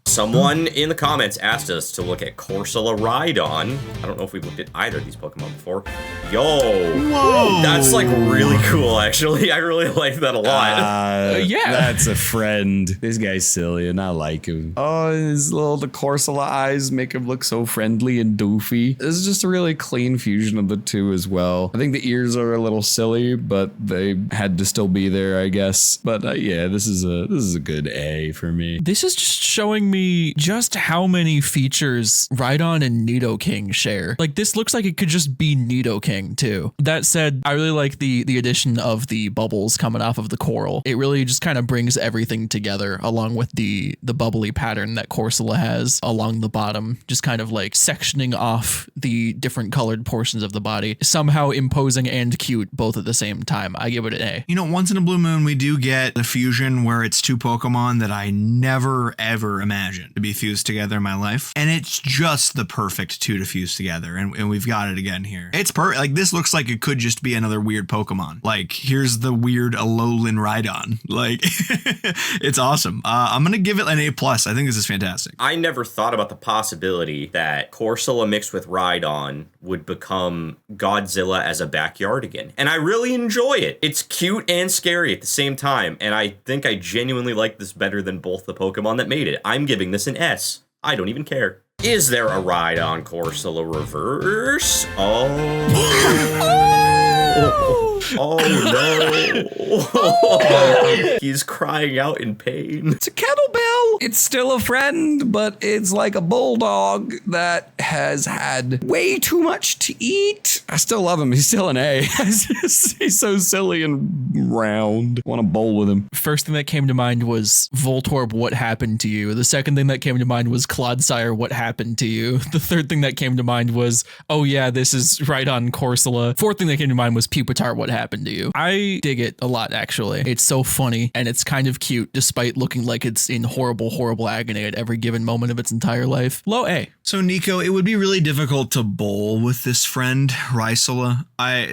Someone in the comments asked us to look at Corsola Rhydon. I don't know if we've looked at either of these Pokemon before. Yo, Whoa, that's like really cool, actually. I really like that a lot. Yeah. That's a friend. This guy's silly and I like him. Oh, his the Corsola eyes make him look so friendly and doofy. This is just a really clean fusion of the two as well. I think the ears are a little silly, but they had to still be there, I guess. But yeah, this is a good A for me. This is just showing me just how many features Rhydon and Nidoking share. Like, this looks like it could just be Nidoking too. That said, I really like the addition of the bubbles coming off of the coral. It really just kind of brings everything together, along with the bubbly pattern that Corsola has along the bottom, just kind of like sectioning off the different colored portions of the body, somehow imposing and cute both at the same time. I give it an A. You know, once in a blue moon, we do get the fusion where it's two Pokemon that I never, ever imagined to be fused together in my life. And it's just the perfect two to fuse together. And we've got it again here. It's perfect. Like, this looks like it could just be another weird Pokemon. Like, here's the weird Alolan Rhydon. Like, it's awesome. I'm going to give it an A+. I think this is fantastic. I never thought about the possibility that Corsola mixed with Rhydon would become Godzilla as a backyardigan. And I really enjoy it. It's cute and scary at the same time. And I think I genuinely like this better than both the Pokemon that made it. I'm giving this an S. I don't even care. Is there a Rhydon Corsola reverse? Oh. Oh no. He's crying out in pain. It's a kettlebell. It's still a friend, but it's like a bulldog that has had way too much to eat. I still love him. He's still an A. He's so silly and round. Want to bowl with him. First thing that came to mind was Voltorb, what happened to you? The second thing that came to mind was Clodsire, what happened to you? The third thing that came to mind was, oh yeah, this is Rhydon Corsola. Fourth thing that came to mind was Pupitar, what happened to you? I dig it a lot, actually. It's so funny and it's kind of cute despite looking like it's in horrible, horrible agony at every given moment of its entire life. Low A. So Nico, it would be really difficult to bowl with this friend, Rhysola.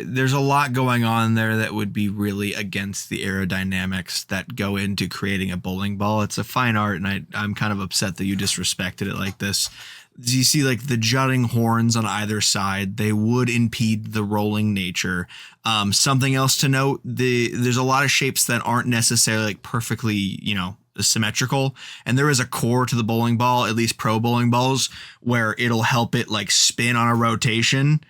There's a lot going on there that would be really against the aerodynamics that go into creating a bowling ball. It's a fine art, and I'm kind of upset that you disrespected it like this. Do you see like the jutting horns on either side? They would impede the rolling nature. Something else to note, there's a lot of shapes that aren't necessarily like perfectly, symmetrical, and there is a core to the bowling ball, at least pro bowling balls, where it'll help it like spin on a rotation.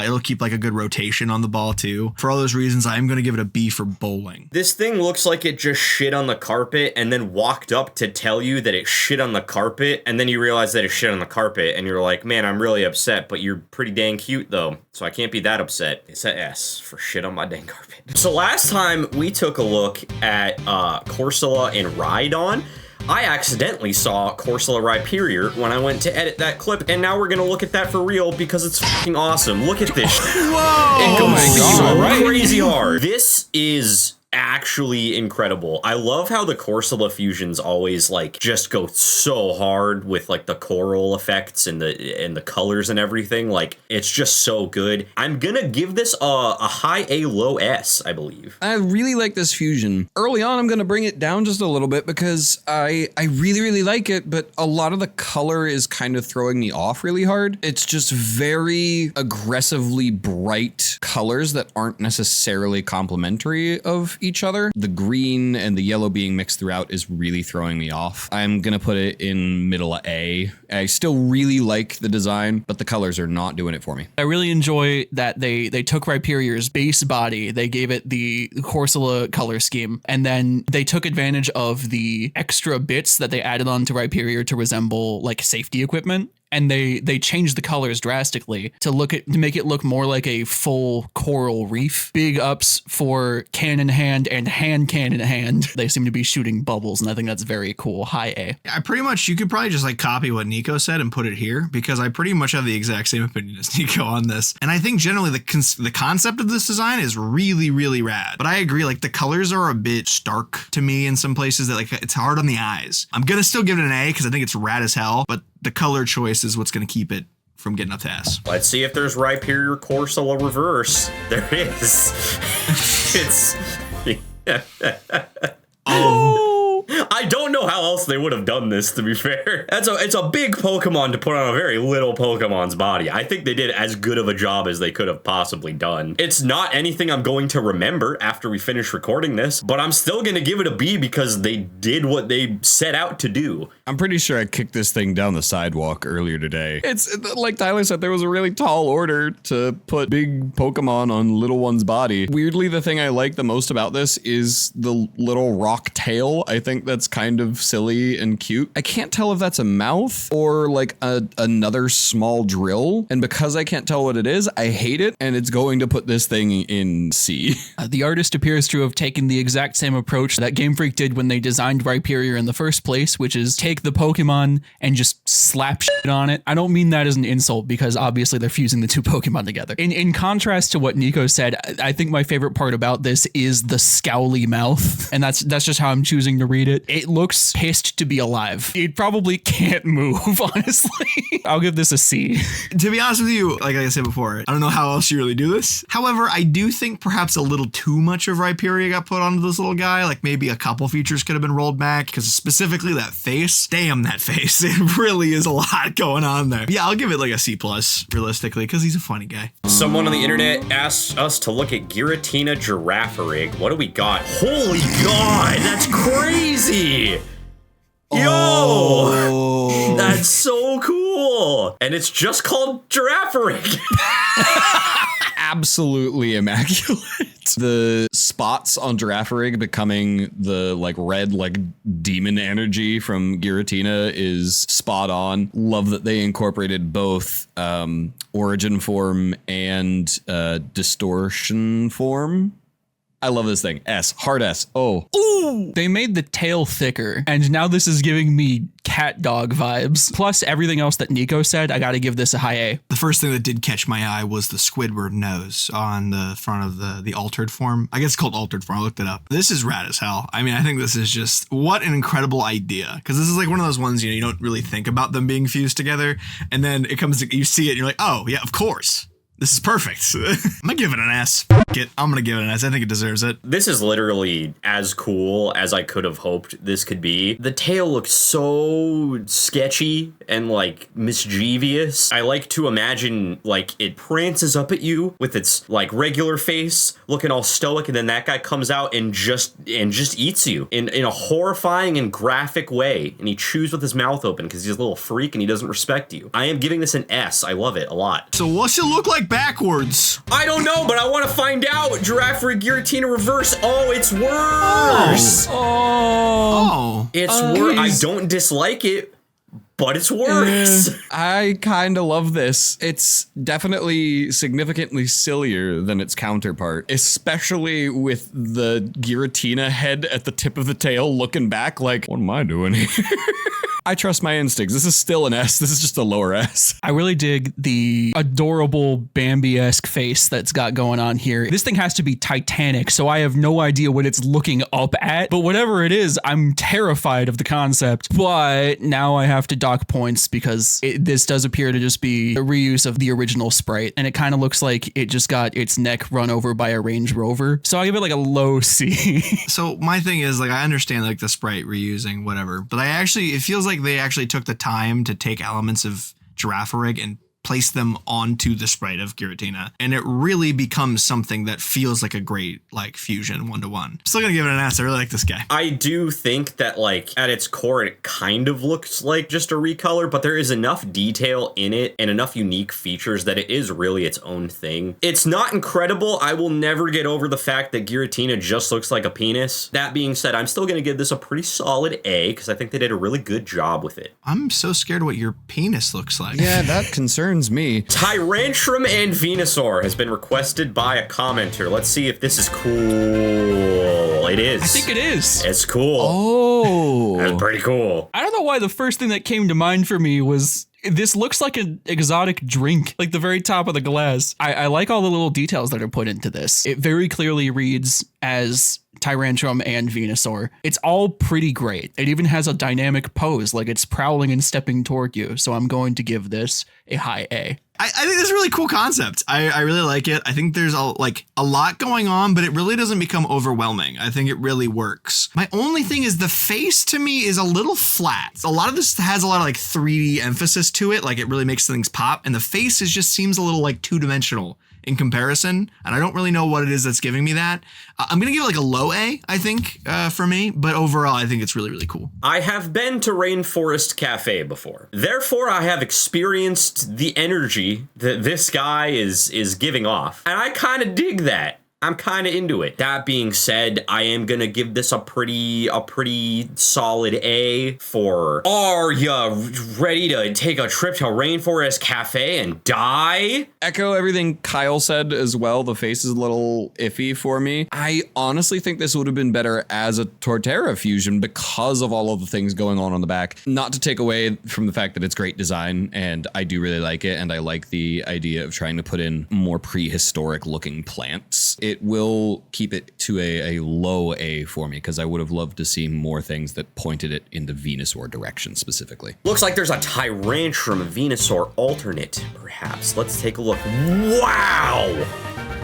It'll keep like a good rotation on the ball too. For all those reasons, I'm going to give it a B for bowling. This thing looks like it just shit on the carpet and then walked up to tell you that it shit on the carpet, and then you realize that it shit on the carpet and you're like, man, I'm really upset, but you're pretty dang cute though, so I can't be that upset. It's a S for shit on my dang carpet. So last time we took a look at Corsola and Rhydon, I accidentally saw Corsola Rhyperior when I went to edit that clip, and now we're gonna look at that for real because it's fucking awesome. Look at this. Whoa! It goes God. crazy hard. This is actually incredible. I love how the Corsola fusions always like just go so hard with like the coral effects and the colors and everything. Like, it's just so good. I'm gonna give this a high A, low S, I believe. I really like this fusion. Early on, I'm going to bring it down just a little bit because I really, really like it, but a lot of the color is kind of throwing me off really hard. It's just very aggressively bright colors that aren't necessarily complementary of each other. The green and the yellow being mixed throughout is really throwing me off. I'm going to put it in middle A. I still really like the design, but the colors are not doing it for me. I really enjoy that they took Rhyperior's base body, they gave it the Corsola color scheme, and then they took advantage of the extra bits that they added on to Rhyperior to resemble like safety equipment. and they changed the colors drastically to make it look more like a full coral reef. Big ups for Cannon Hand and Hand Cannon Hand. They seem to be shooting bubbles, and I think that's very cool. High A. You could probably just like copy what Nico said and put it here, because I pretty much have the exact same opinion as Nico on this. And I think generally the concept of this design is really, really rad. But I agree, like the colors are a bit stark to me in some places that like it's hard on the eyes. I'm gonna still give it an A because I think it's rad as hell, but the color choice is what's gonna keep it from getting up to S. Let's see if there's Rhyperior Corsola Reverse. There is. It's... I don't know how else they would have done this, to be fair. It's a big Pokemon to put on a very little Pokemon's body. I think they did as good of a job as they could have possibly done. It's not anything I'm going to remember after we finish recording this, but I'm still going to give it a B because they did what they set out to do. I'm pretty sure I kicked this thing down the sidewalk earlier today. It's like Tyler said, there was a really tall order to put big Pokemon on little one's body. Weirdly, the thing I like the most about this is the little rock tail. I think that's kind of silly and cute. I can't tell if that's a mouth or like another small drill. And because I can't tell what it is, I hate it. And it's going to put this thing in C. The artist appears to have taken the exact same approach that Game Freak did when they designed Rhyperior in the first place, which is take the Pokemon and just slap shit on it. I don't mean that as an insult because obviously they're fusing the two Pokemon together. In contrast to what Nico said, I think my favorite part about this is the scowly mouth. And that's just how I'm choosing to read it. It looks pissed to be alive. It probably can't move, honestly. I'll give this a C. To be honest with you, like I said before, I don't know how else you really do this. However, I do think perhaps a little too much of Rhyperior got put onto this little guy. Like maybe a couple features could have been rolled back, because specifically that face. Damn, that face. It really is a lot going on there. Yeah, I'll give it like a C+, realistically, because he's a funny guy. Someone on the internet asked us to look at Giratina Girafarig. What do we got? Holy God, that's crazy! Yo! That's so cool! And it's just called Girafarig. Absolutely immaculate. The spots on Girafarig becoming the like red like demon energy from Giratina is spot on. Love that they incorporated both origin form and distortion form. I love this thing. S. Hard S. Oh. Ooh! They made the tail thicker, and now this is giving me cat dog vibes. Plus everything else that Nico said, I gotta give this a high A. The first thing that did catch my eye was the Squidward nose on the front of the altered form. I guess it's called altered form. I looked it up. This is rad as hell. I mean, I think this is just, what an incredible idea. Because this is like one of those ones, you don't really think about them being fused together. And then it comes to, you see it and you're like, oh yeah, of course. This is perfect. I'm gonna give it an S. I'm gonna give it an S. I think it deserves it. This is literally as cool as I could have hoped this could be. The tail looks so sketchy and like mischievous. I like to imagine like it prances up at you with its like regular face, looking all stoic, and then that guy comes out and just eats you in a horrifying and graphic way. And he chews with his mouth open because he's a little freak and he doesn't respect you. I am giving this an S. I love it a lot. So what's it look like backwards? I don't know, but I want to find out. Girafarig Giratina Reverse. Oh, it's worse. Oh. It's worse. I don't dislike it, but it's worse. I kind of love this. It's definitely significantly sillier than its counterpart, especially with the Giratina head at the tip of the tail looking back like, what am I doing here? I trust my instincts. This is still an S. This is just a lower S. I really dig the adorable Bambi-esque face that's got going on here. This thing has to be Titanic, so I have no idea what it's looking up at. But whatever it is, I'm terrified of the concept. But now I have to dock points because this does appear to just be a reuse of the original sprite. And it kind of looks like it just got its neck run over by a Range Rover. So I'll give it like a low C. So my thing is, like, I understand like the sprite reusing, whatever. But it feels like they actually took the time to take elements of Girafarig and place them onto the sprite of Giratina, and it really becomes something that feels like a great like fusion 1-to-1. Still gonna give it an S. I really like this guy. I do think that, like, at its core, it kind of looks like just a recolor, but there is enough detail in it and enough unique features that it is really its own thing. It's not incredible. I will never get over the fact that Giratina just looks like a penis. That being said, I'm still gonna give this a pretty solid A because I think they did a really good job with it. I'm so scared of what your penis looks like. Yeah, that concerns me. Tyrantrum and Venusaur has been requested by a commenter. Let's see if this is cool. It is. I think it is. It's cool. Oh. That's pretty cool. I don't know why the first thing that came to mind for me was this looks like an exotic drink, like the very top of the glass. I like all the little details that are put into this. It very clearly reads as Tyrantrum and Venusaur. It's all pretty great. It even has a dynamic pose, like it's prowling and stepping toward you. So I'm going to give this a high A. I think this is a really cool concept. I really like it. I think there's a lot going on, but it really doesn't become overwhelming. I think it really works. My only thing is the face to me is a little flat. A lot of this has a lot of like 3D emphasis to it. Like it really makes things pop. And the face just seems a little like 2-dimensional in comparison. And I don't really know what it is that's giving me that. I'm going to give it like a low A, I think, for me. But overall, I think it's really, really cool. I have been to Rainforest Cafe before. Therefore, I have experienced the energy that this guy is giving off. And I kind of dig that. I'm kind of into it. That being said, I am gonna give this a pretty solid A for, are ya ready to take a trip to Rainforest Cafe and die? Echo everything Kyle said as well. The face is a little iffy for me. I honestly think this would have been better as a Torterra fusion because of all of the things going on the back. Not to take away from the fact that it's great design, and I do really like it, and I like the idea of trying to put in more prehistoric looking plants. It will keep it to a low A for me because I would have loved to see more things that pointed it in the Venusaur direction specifically. Looks like there's a Tyrantrum Venusaur alternate, perhaps. Let's take a look. Wow!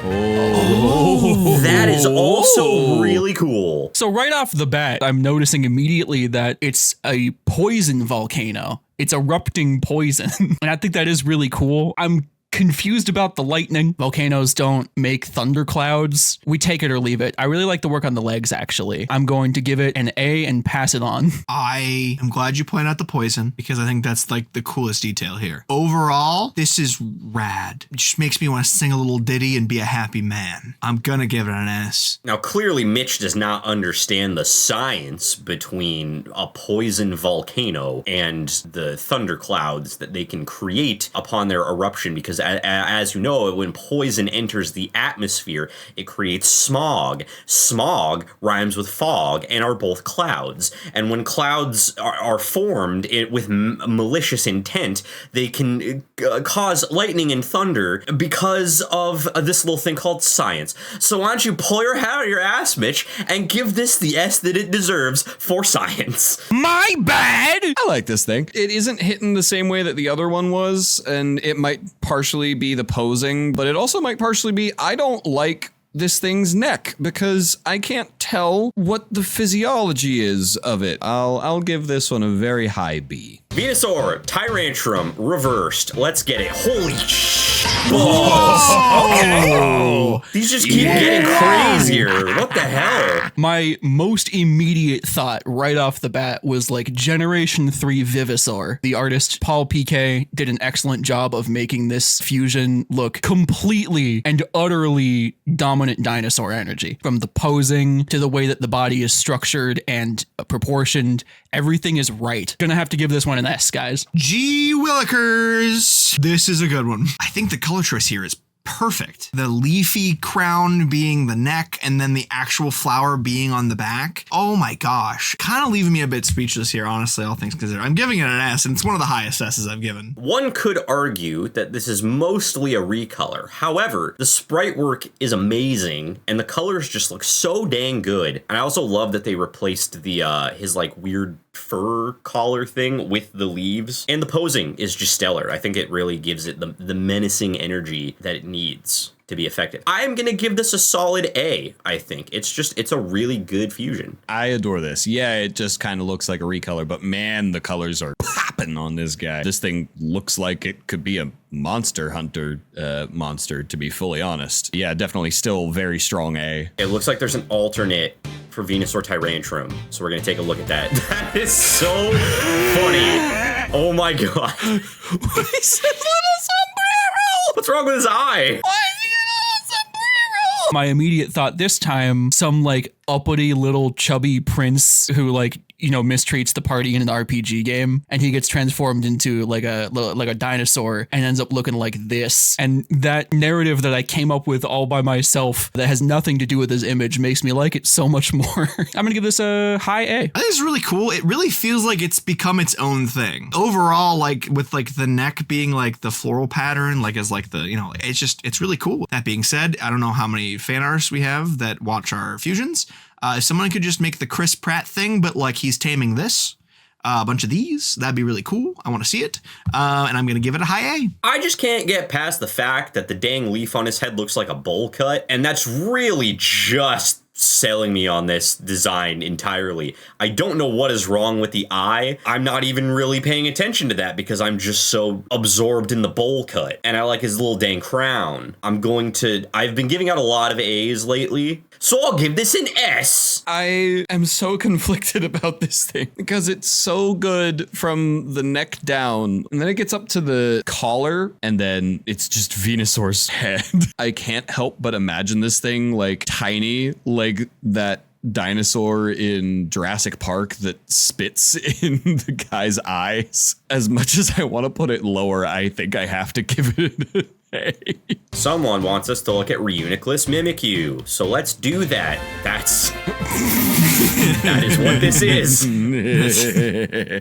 Oh, that is also really cool. So right off the bat, I'm noticing immediately that it's a poison volcano. It's erupting poison. And I think that is really cool. I'm confused about the lightning. Volcanoes don't make thunderclouds. We take it or leave it. I really like the work on the legs, actually. I'm going to give it an A and pass it on. I am glad you point out the poison because I think that's like the coolest detail here. Overall, this is rad. It just makes me want to sing a little ditty and be a happy man. I'm gonna give it an S. Now, clearly, Mitch does not understand the science between a poison volcano and the thunderclouds that they can create upon their eruption, because as you know, when poison enters the atmosphere, it creates smog. Smog rhymes with fog and are both clouds. And when clouds are formed with malicious intent, they can cause lightning and thunder because of this little thing called science. So why don't you pull your hat out of your ass, Mitch, and give this the S that it deserves for science. My bad! I like this thing. It isn't hitting the same way that the other one was, and it might partially be the posing, but it also might partially be I don't like this thing's neck because I can't tell what the physiology is of it. I'll give this one a very high B. Venusaur, Tyrantrum, reversed. Let's get it. Holy balls. Okay. These just keep getting crazier. What the hell? My most immediate thought right off the bat was like Generation 3 Vivisaur. The artist Paul PK did an excellent job of making this fusion look completely and utterly dominant dinosaur energy. From the posing to the way that the body is structured and proportioned, everything is right. Gonna have to give this one an S, guys. Gee willikers. This is a good one. I think the color choice here is perfect. The leafy crown being the neck and then the actual flower being on the back. Oh my gosh. Kind of leaving me a bit speechless here, honestly, all things considered. I'm giving it an S, and it's one of the highest S's I've given. One could argue that this is mostly a recolor. However, the sprite work is amazing and the colors just look so dang good. And I also love that they replaced the his like weird fur collar thing with the leaves, and the posing is just stellar. I think it really gives it the menacing energy that it needs to be effective. I am gonna give this a solid A. I think it's a really good fusion. I adore this. Yeah, it just kind of looks like a recolor, but man, the colors are popping. popping on this guy. This thing looks like it could be a Monster Hunter monster, to be fully honest. Yeah, definitely still very strong A. It looks like there's an alternate for Venusaur Tyrantrum, so we're gonna take a look at that. That is so funny. Oh my god. What is this little sombrero? What's wrong with his eye? Why is he a little sombrero? My immediate thought this time, some like uppity little chubby prince who like, you know, mistreats the party in an RPG game, and he gets transformed into like a dinosaur and ends up looking like this. And that narrative that I came up with all by myself that has nothing to do with his image makes me like it so much more. I'm gonna give this a high A. I think it's really cool. It really feels like it's become its own thing. Overall, like with like the neck being like the floral pattern, like as like the, you know, it's really cool. That being said, I don't know how many fan artists we have that watch our fusions. If someone could just make the Chris Pratt thing, but like he's taming this, a bunch of these, that'd be really cool. I want to see it. And I'm going to give it a high A. I just can't get past the fact that the dang leaf on his head looks like a bowl cut, and that's really just selling me on this design entirely. I don't know what is wrong with the eye. I'm not even really paying attention to that because I'm just so absorbed in the bowl cut, and I like his little dang crown. I've been giving out a lot of A's lately, so I'll give this an S. I am so conflicted about this thing because it's so good from the neck down, and then it gets up to the collar, and then it's just Venusaur's head. I can't help but imagine this thing like tiny, like that dinosaur in Jurassic Park that spits in the guy's eyes. As much as I want to put it lower, I think I have to give it an A. Someone wants us to look at Reuniclus Mimikyu, so let's do that. That is what this is.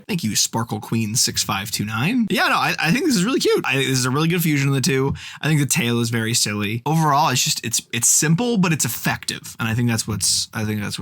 Thank you, Sparkle Queen 6529. Yeah, no, I think this is really cute. I think this is a really good fusion of the two. I think the tail is very silly. Overall, it's simple, but it's effective, and I think that's what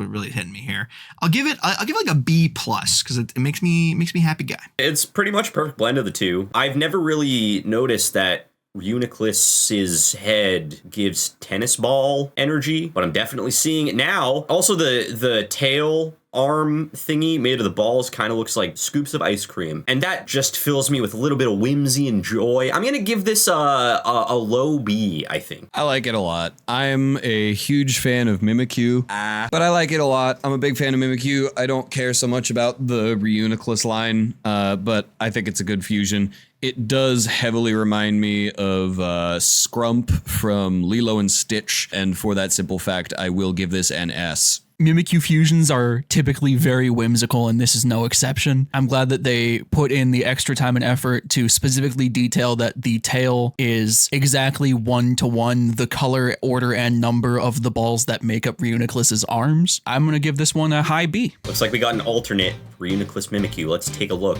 really hit me here. I'll give it like a B plus because it makes me happy guy. It's pretty much a perfect blend of the two. I've never really noticed that Reuniclus's head gives tennis ball energy, but I'm definitely seeing it now. Also, the tail arm thingy made of the balls kind of looks like scoops of ice cream, and that just fills me with a little bit of whimsy and joy. I'm gonna give this a low B, I think. I like it a lot. I'm a huge fan of Mimikyu, but I like it a lot. I'm a big fan of Mimikyu. I don't care so much about the Reuniclus line, but I think it's a good fusion. It does heavily remind me of Scrump from Lilo and Stitch, and for that simple fact, I will give this an S. Mimikyu fusions are typically very whimsical, and this is no exception. I'm glad that they put in the extra time and effort to specifically detail that the tail is exactly 1-to-1 the color, order, and number of the balls that make up Reuniclus's arms. I'm going to give this one a high B. Looks like we got an alternate Reuniclus Mimikyu. Let's take a look.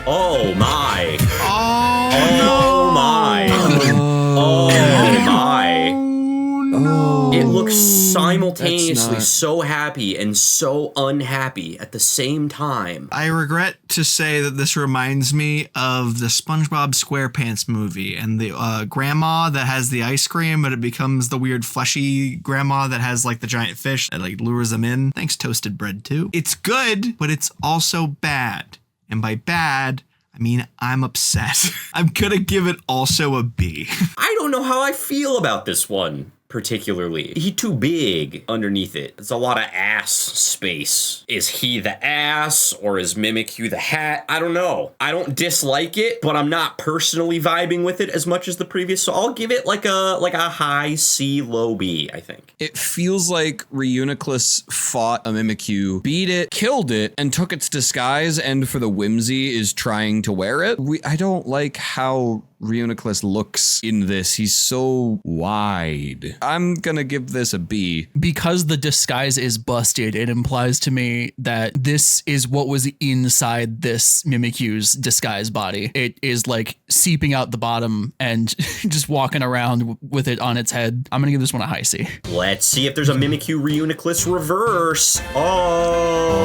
Oh my. Oh my. Oh my. No. It looks simultaneously not- so happy and so unhappy at the same time. I regret to say that this reminds me of the SpongeBob SquarePants movie and the grandma that has the ice cream, but it becomes the weird fleshy grandma that has like the giant fish that like lures them in. Thanks, Toasted Bread too. It's good, but it's also bad. And by bad, I mean, I'm upset. I'm gonna give it also a B. I don't know how I feel about this one. Particularly, he's too big underneath it. It's a lot of ass space. Is he the ass or is Mimikyu the hat? I don't know. I don't dislike it, but I'm not personally vibing with it as much as the previous. So I'll give it like a high C, low B, I think. It feels like Reuniclus fought a Mimikyu, beat it, killed it, and took its disguise, and for the whimsy is trying to wear it. I don't like how Reuniclus looks in this. He's so wide. I'm gonna give this a B. Because the disguise is busted, it implies to me that this is what was inside this Mimikyu's disguise body. It is like seeping out the bottom and just walking around with it on its head. I'm gonna give this one a high C. Let's see if there's a Mimikyu Reuniclus reverse. Oh.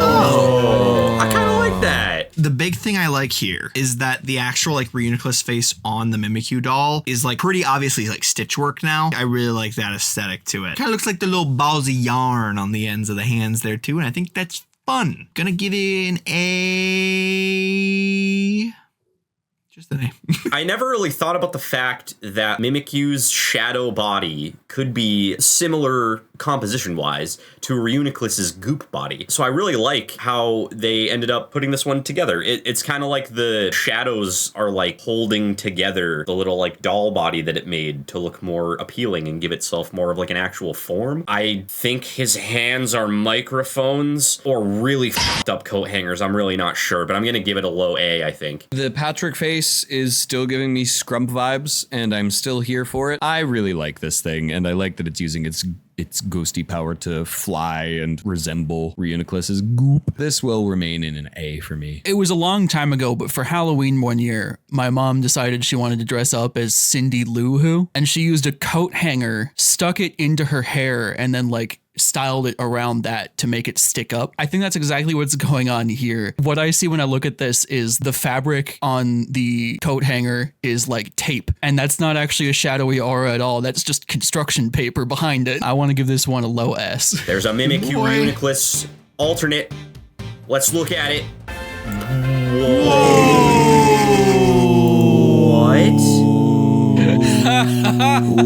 I kind of like that. The big thing I like here is that the actual like Reuniclus face on the Mimikyu doll is like pretty obviously like stitch work now. I really like that aesthetic to it. Kind of looks like the little balls of yarn on the ends of the hands there too, and I think that's fun. Gonna give it an A Just an A. I never really thought about the fact that Mimikyu's shadow body could be similar composition-wise to Reuniclus's goop body. So I really like how they ended up putting this one together. It's kind of like the shadows are like holding together the little like doll body that it made to look more appealing and give itself more of like an actual form. I think his hands are microphones or really f***ed up coat hangers. I'm really not sure, but I'm going to give it a low A, I think. The Patrick face is still giving me Scrump vibes, and I'm still here for it. I really like this thing, and I like that it's using its ghosty power to fly and resemble Reuniclus's goop. This will remain in an A for me. It was a long time ago, but for Halloween one year, my mom decided she wanted to dress up as Cindy Lou Who, and she used a coat hanger, stuck it into her hair, and then like styled it around that to make it stick up. I think that's exactly what's going on here. What I see when I look at this is the fabric on the coat hanger is like tape, and that's not actually a shadowy aura at all. That's just construction paper behind it. I want to give this one a low S. There's a Mimikyu Reuniclus alternate. Let's look at it. Whoa. What?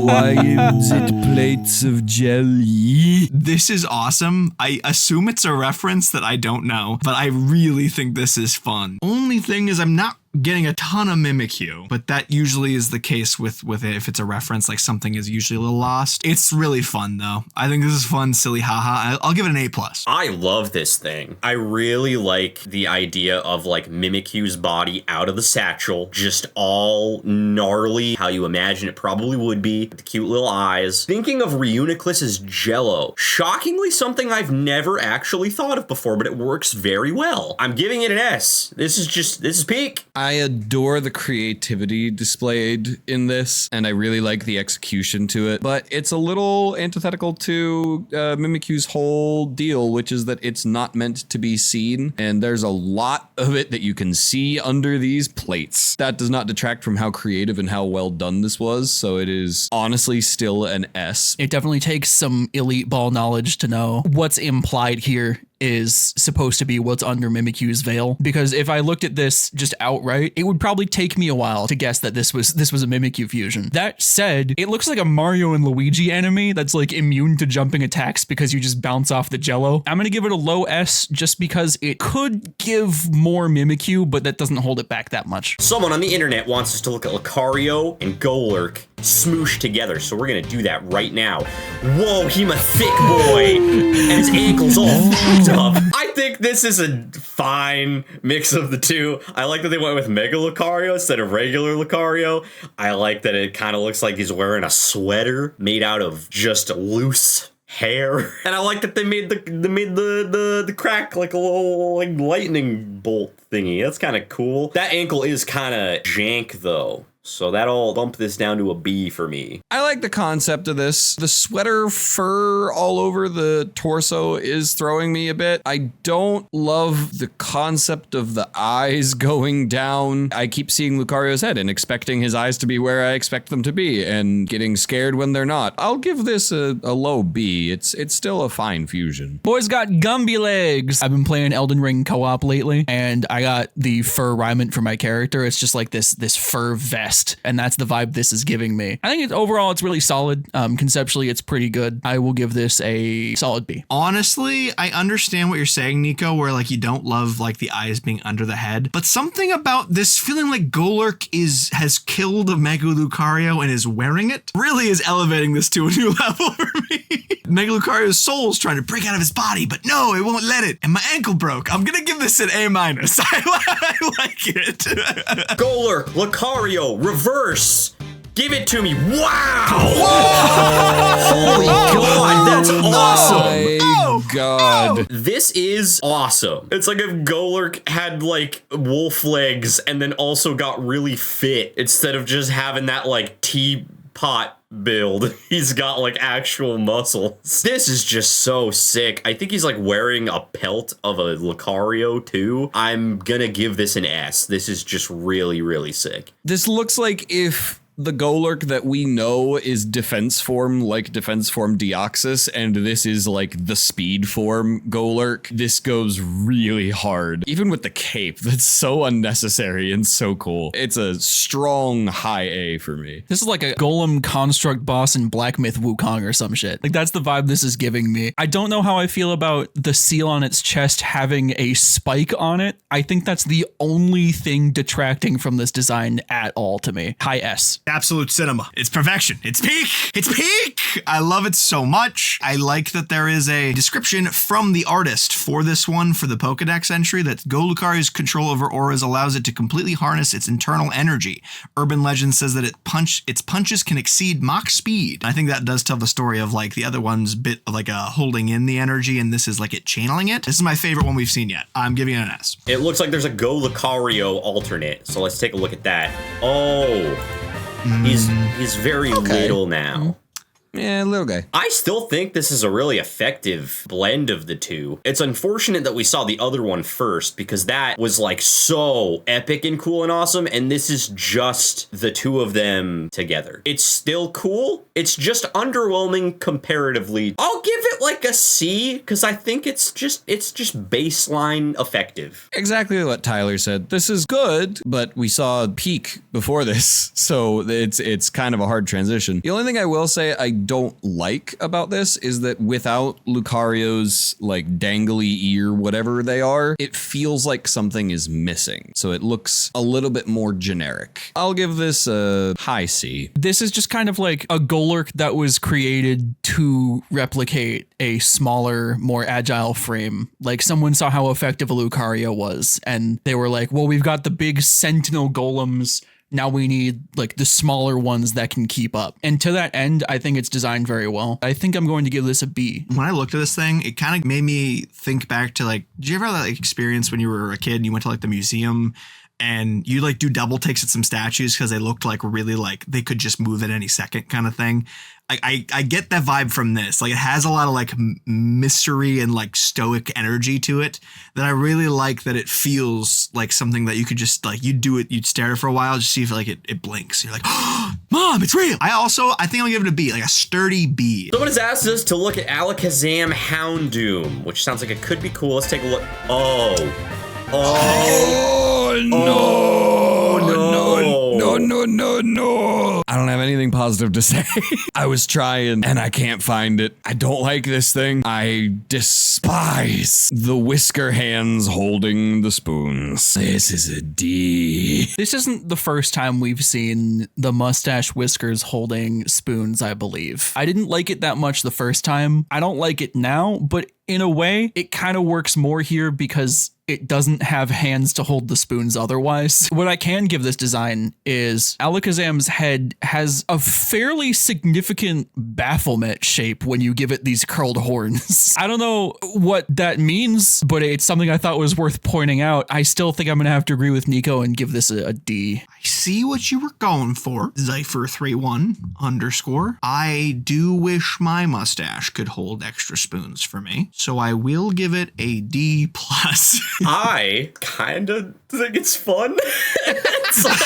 Why is it plates of jelly? This is awesome. I assume it's a reference that I don't know, but I really think this is fun. Only thing is I'm not getting a ton of Mimikyu, but that usually is the case with it. If it's a reference, like something is usually a little lost. It's really fun though. I think this is fun, silly, haha. I'll give it an A+. I love this thing. I really like the idea of like Mimikyu's body out of the satchel, just all gnarly, how you imagine it probably would be, with the cute little eyes. Thinking of Reuniclus's Jello, shockingly something I've never actually thought of before, but it works very well. I'm giving it an S. This is peak. I adore the creativity displayed in this, and I really like the execution to it, but it's a little antithetical to Mimikyu's whole deal, which is that it's not meant to be seen, and there's a lot of it that you can see under these plates. That does not detract from how creative and how well done this was, so it is honestly still an S. It definitely takes some elite ball knowledge to know what's implied here is supposed to be what's under Mimikyu's veil, because if I looked at this just outright, it would probably take me a while to guess that this was a Mimikyu fusion. That said, it looks like a Mario and Luigi enemy that's like immune to jumping attacks because you just bounce off the jello. I'm gonna give it a low S just because it could give more Mimikyu, but that doesn't hold it back that much. Someone on the internet wants us to look at Lucario and Golurk smooshed together, so we're gonna do that right now. Whoa, he's a thick boy, and his ankle's all fucked up. I think this is a fine mix of the two. I like that they went with Mega Lucario instead of regular Lucario. I like that it kind of looks like he's wearing a sweater made out of just loose hair, and I like that they made the crack like a little like lightning bolt thingy. That's kind of cool. That ankle is kind of jank though, so that'll bump this down to a B for me. I like the concept of this. The sweater fur all over the torso is throwing me a bit. I don't love the concept of the eyes going down. I keep seeing Lucario's head and expecting his eyes to be where I expect them to be and getting scared when they're not. I'll give this a low B. It's still a fine fusion. Boy's got Gumby legs. I've been playing Elden Ring co-op lately, and I got the fur raiment for my character. It's just like this fur vest, and that's the vibe this is giving me. I think overall it's really solid. Conceptually, it's pretty good. I will give this a solid B. Honestly, I understand what you're saying, Nico, where like you don't love like the eyes being under the head, but something about this feeling like Golurk has killed a Mega Lucario and is wearing it really is elevating this to a new level for me. Mega Lucario's soul's trying to break out of his body, but no, it won't let it. And my ankle broke. I'm gonna give this an A-. I like it. Golurk, Lucario, reverse. Give it to me. Wow! Holy God, that's awesome! My God. This is awesome. It's like if Golurk had like wolf legs and then also got really fit instead of just having that like teapot build. He's got like actual muscles. This is just so sick. I think he's like wearing a pelt of a Lucario too. I'm gonna give this an S. This is just really, really sick. This looks like if the Golurk that we know is defense form, like defense form Deoxys, and this is like the speed form Golurk. This goes really hard. Even with the cape, that's so unnecessary and so cool. It's a strong high A for me. This is like a Golem construct boss in Black Myth Wukong or some shit. Like, that's the vibe this is giving me. I don't know how I feel about the seal on its chest having a spike on it. I think that's the only thing detracting from this design at all to me. High S. Absolute cinema. It's perfection. It's peak. It's peak. I love it so much. I like that there is a description from the artist for this one, for the Pokedex entry, that Golukari's control over auras allows it to completely harness its internal energy. Urban legend says that its punches can exceed Mach speed. I think that does tell the story of like the other one's bit of like a holding in the energy, and this is like it channeling it. This is my favorite one we've seen yet. I'm giving it an S. It looks like there's a Go Lucario alternate, so let's take a look at that. Oh, he's very little now. Yeah, little guy. I still think this is a really effective blend of the two. It's unfortunate that we saw the other one first because that was like so epic and cool and awesome, and this is just the two of them together. It's still cool. It's just underwhelming comparatively. I'll give it like a C because I think it's just baseline effective. Exactly what Tyler said. This is good, but we saw peak before this, so it's kind of a hard transition. The only thing I will say I don't like about this is that without Lucario's like dangly ear, whatever they are, it feels like something is missing. So it looks a little bit more generic. I'll give this a high C. This is just kind of like a Golurk that was created to replicate a smaller, more agile frame. Like someone saw how effective a Lucario was, and they were like, well, we've got the big Sentinel Golems. Now we need like the smaller ones that can keep up. And to that end, I think it's designed very well. I think I'm going to give this a B. When I looked at this thing, it kind of made me think back to like, did you ever have that like, experience when you were a kid and you went to like the museum and you like do double takes at some statues because they looked like really like they could just move at any second kind of thing? I get that vibe from this. Like it has a lot of like mystery and like stoic energy to it that I really like, that it feels like something that you could just like, you'd do it, you'd stare at it for a while, just see if like it blinks. You're like, oh, Mom, it's real. I think I'll give it a B, like a sturdy B. Someone has asked us to look at Alakazam Houndoom, which sounds like it could be cool. Let's take a look. Oh, no. I don't have anything positive to say. I was trying and I can't find it. I don't like this thing. I despise the whisker hands holding the spoons. This is a D. This isn't the first time we've seen the mustache whiskers holding spoons, I believe. I didn't like it that much the first time. I don't like it now, but in a way, it kind of works more here because it doesn't have hands to hold the spoons otherwise. What I can give this design is Alakazam's head has a fairly significant Baphomet shape when you give it these curled horns. I don't know what that means, but it's something I thought was worth pointing out. I still think I'm going to have to agree with Nico and give this a D. I see what you were going for, Zypher31_. I do wish my mustache could hold extra spoons for me, so I will give it a D+. I kind of think it's fun. It's like,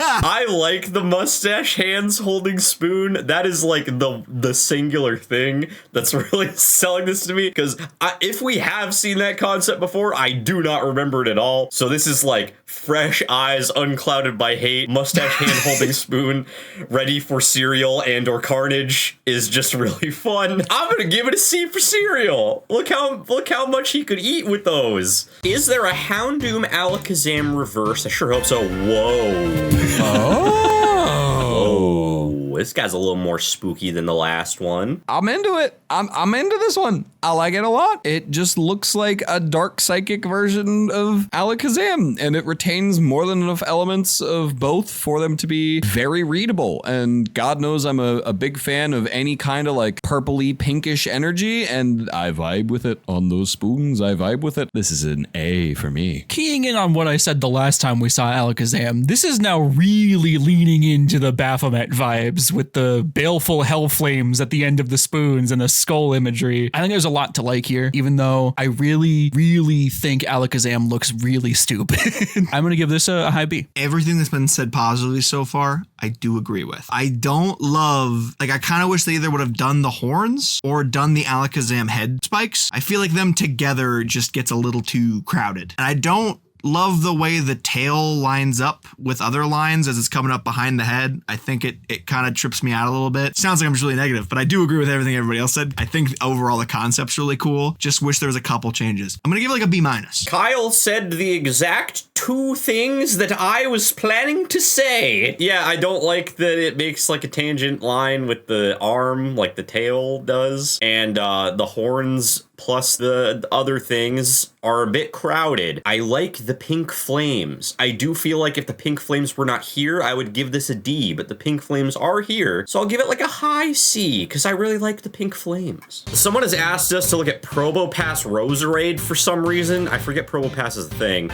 I like the mustache hands holding spoon. That is like the singular thing that's really selling this to me, because if we have seen that concept before, I do not remember it at all. So this is like fresh eyes unclouded by hate, mustache hand holding spoon, ready for cereal and or carnage is just really fun. I'm gonna give it a C for cereal. Look how much he could eat with those. Is there a Houndoom Alakazam reverse? I sure hope so. Whoa. Oh. This guy's a little more spooky than the last one. I'm into it. I'm into this one. I like it a lot. It just looks like a dark psychic version of Alakazam, and it retains more than enough elements of both for them to be very readable. And God knows I'm a big fan of any kind of like purpley pinkish energy, and I vibe with it on those spoons. I vibe with it. This is an A for me. Keying in on what I said the last time we saw Alakazam, this is now really leaning into the Baphomet vibes with the baleful hell flames at the end of the spoons and the skull imagery. I think there's a lot to like here, even though I really, really think Alakazam looks really stupid. I'm going to give this a high B. Everything that's been said positively so far, I do agree with. I don't love, like, I kind of wish they either would have done the horns or done the Alakazam head spikes. I feel like them together just gets a little too crowded. And I don't love the way the tail lines up with other lines as it's coming up behind the head. I think it kind of trips me out a little bit. Sounds like I'm just really negative, but I do agree with everything everybody else said. I think overall the concept's really cool. Just wish there was a couple changes. I'm gonna give it like a B-. Kyle said the exact two things that I was planning to say. Yeah, I don't like that it makes like a tangent line with the arm like the tail does, and the horns plus the other things are a bit crowded. I like the pink flames. I do feel like if the pink flames were not here, I would give this a D, but the pink flames are here, so I'll give it like a high C, because I really like the pink flames. Someone has asked us to look at Probopass Roserade for some reason. I forget Probopass is a thing.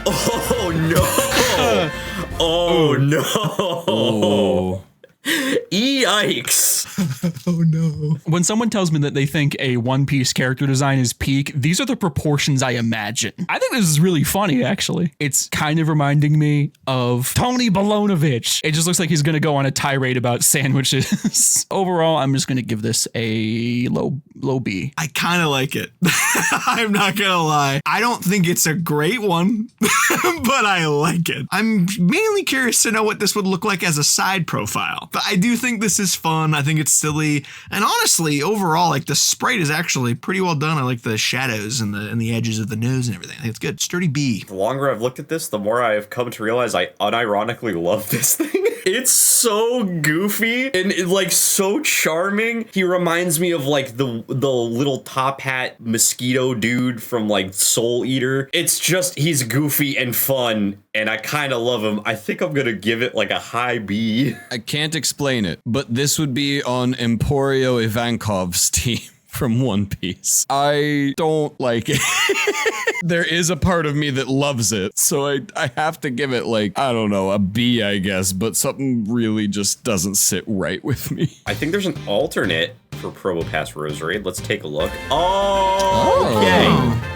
Oh no! Oh no! Oh. Yikes. Oh no. When someone tells me that they think a One Piece character design is peak, these are the proportions I imagine. I think this is really funny, actually. It's kind of reminding me of Tony Bolonovich. It just looks like he's going to go on a tirade about sandwiches. Overall, I'm just going to give this a low B. I kind of like it. I'm not gonna lie. I don't think it's a great one, but I like it. I'm mainly curious to know what this would look like as a side profile. But I do think this is fun. I think it's silly. And honestly, overall, like the sprite is actually pretty well done. I like the shadows and the edges of the nose and everything. I think it's good. Sturdy B. The longer I've looked at this, the more I've come to realize I unironically love this thing. It's so goofy and like so charming. He reminds me of like the little top hat mosquito dude from like Soul Eater. It's just, he's goofy and fun, and I kind of love him. I think I'm gonna give it like a high B. I can't explain it, but this would be on Emporio Ivankov's team from One Piece. I don't like it. There is a part of me that loves it, so I have to give it like, I don't know, a B, I guess, but something really just doesn't sit right with me. I think there's an alternate for Probopass Roserade. Let's take a look. Oh, okay.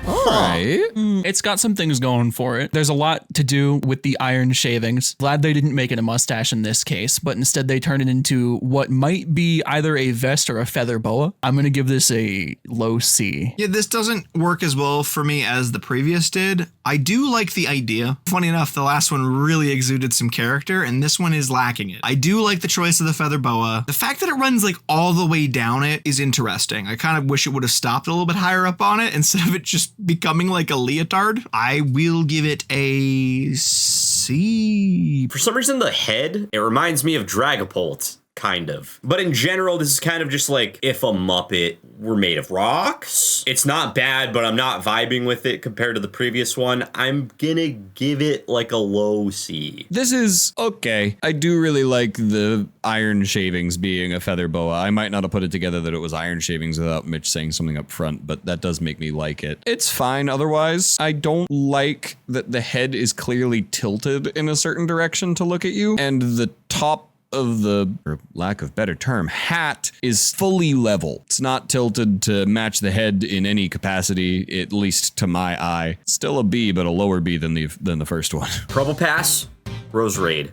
All right. It's got some things going for it. There's a lot to do with the iron shavings. Glad they didn't make it a mustache in this case, but instead they turn it into what might be either a vest or a feather boa. I'm going to give this a low C. Yeah, this doesn't work as well for me as the previous did. I do like the idea. Funny enough, the last one really exuded some character, and this one is lacking it. I do like the choice of the feather boa. The fact that it runs like all the way down it is interesting. I kind of wish it would have stopped a little bit higher up on it instead of it just becoming like a leotard. I will give it a C. For some reason, the head, it reminds me of Dragapult. Kind of. But in general, this is kind of just like if a Muppet were made of rocks. It's not bad, but I'm not vibing with it compared to the previous one. I'm gonna give it like a low C. This is okay. I do really like the iron shavings being a feather boa. I might not have put it together that it was iron shavings without Mitch saying something up front, but that does make me like it. It's fine otherwise. I don't like that the head is clearly tilted in a certain direction to look at you, and the top of the, for lack of better term, hat is fully level. It's not tilted to match the head in any capacity, at least to my eye. Still a B, but a lower B than the first one. Probopass Roserade.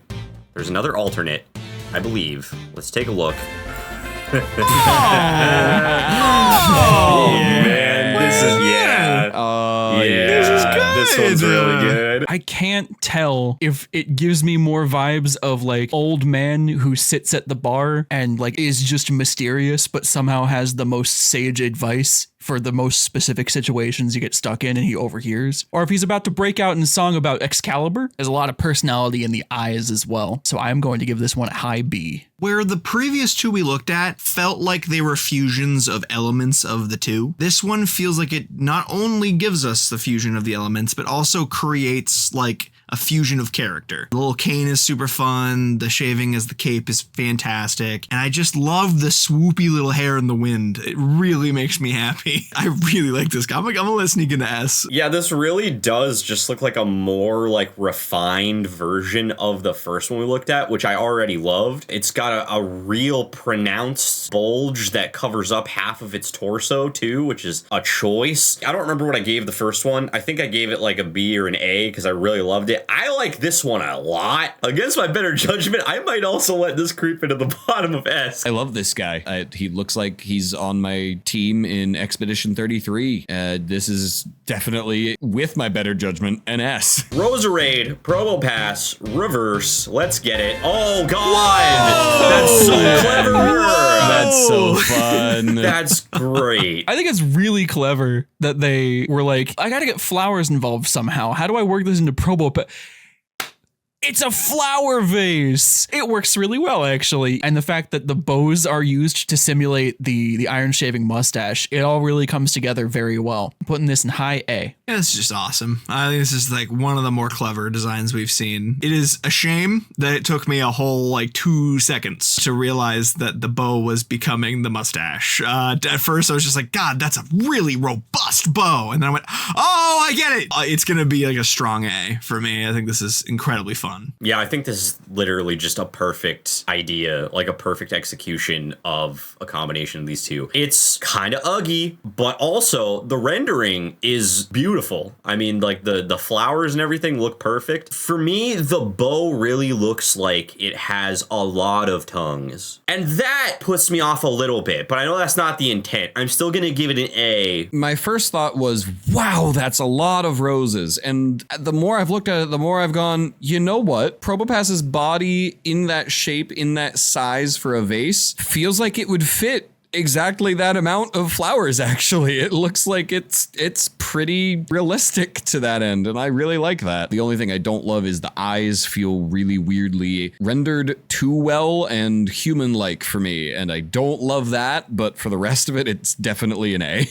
There's another alternate, I believe. Let's take a look. Oh man, this is This is good. This one's really good. I can't tell if it gives me more vibes of like old man who sits at the bar and like is just mysterious, but somehow has the most sage advice for the most specific situations you get stuck in and he overhears. Or if he's about to break out in song about Excalibur, there's a lot of personality in the eyes as well. So I'm going to give this one a high B. Where the previous two we looked at felt like they were fusions of elements of the two, this one feels like it not only gives us the fusion of the elements, but also creates like a fusion of character. The little cane is super fun. The shaving as the cape is fantastic. And I just love the swoopy little hair in the wind. It really makes me happy. I really like this guy. I'm gonna let sneak into S. Yeah, this really does just look like a more like refined version of the first one we looked at, which I already loved. It's got a real pronounced bulge that covers up half of its torso too, which is a choice. I don't remember what I gave the first one. I think I gave it like a B or an A because I really loved it. I like this one a lot. Against my better judgment, I might also let this creep into the bottom of S. I love this guy. He looks like he's on my team in Expedition 33. This is definitely, with my better judgment, an S. Roserade, Promo Pass, Reverse, let's get it. Oh God! Whoa! That's so clever! That's so fun. That's great. I think it's really clever that they were like, I gotta get flowers involved somehow. How do I work this into Promo Pass? It's a flower vase. It works really well, actually. And the fact that the bows are used to simulate the iron shaving mustache, it all really comes together very well. I'm putting this in high A. Yeah, it's just awesome. I think this is like one of the more clever designs we've seen. It is a shame that it took me a whole like 2 seconds to realize that the bow was becoming the mustache. At first I was just like, God, that's a really robust bow. And then I went, oh, I get it. It's going to be like a strong A for me. I think this is incredibly fun. Yeah, I think this is literally just a perfect idea, like a perfect execution of a combination of these two. It's kind of uggy, but also the rendering is beautiful. I mean, like the flowers and everything look perfect. For me, the bow really looks like it has a lot of tongues. And that puts me off a little bit, but I know that's not the intent. I'm still going to give it an A. My first thought was, wow, that's a lot of roses. And the more I've looked at it, the more I've gone, you know what? Probopass's body in that shape, in that size for a vase, feels like it would fit exactly that amount of flowers, actually. It looks like it's pretty realistic to that end, and I really like that. The only thing I don't love is the eyes feel really weirdly rendered too well and human-like for me, and I don't love that, but for the rest of it, it's definitely an A.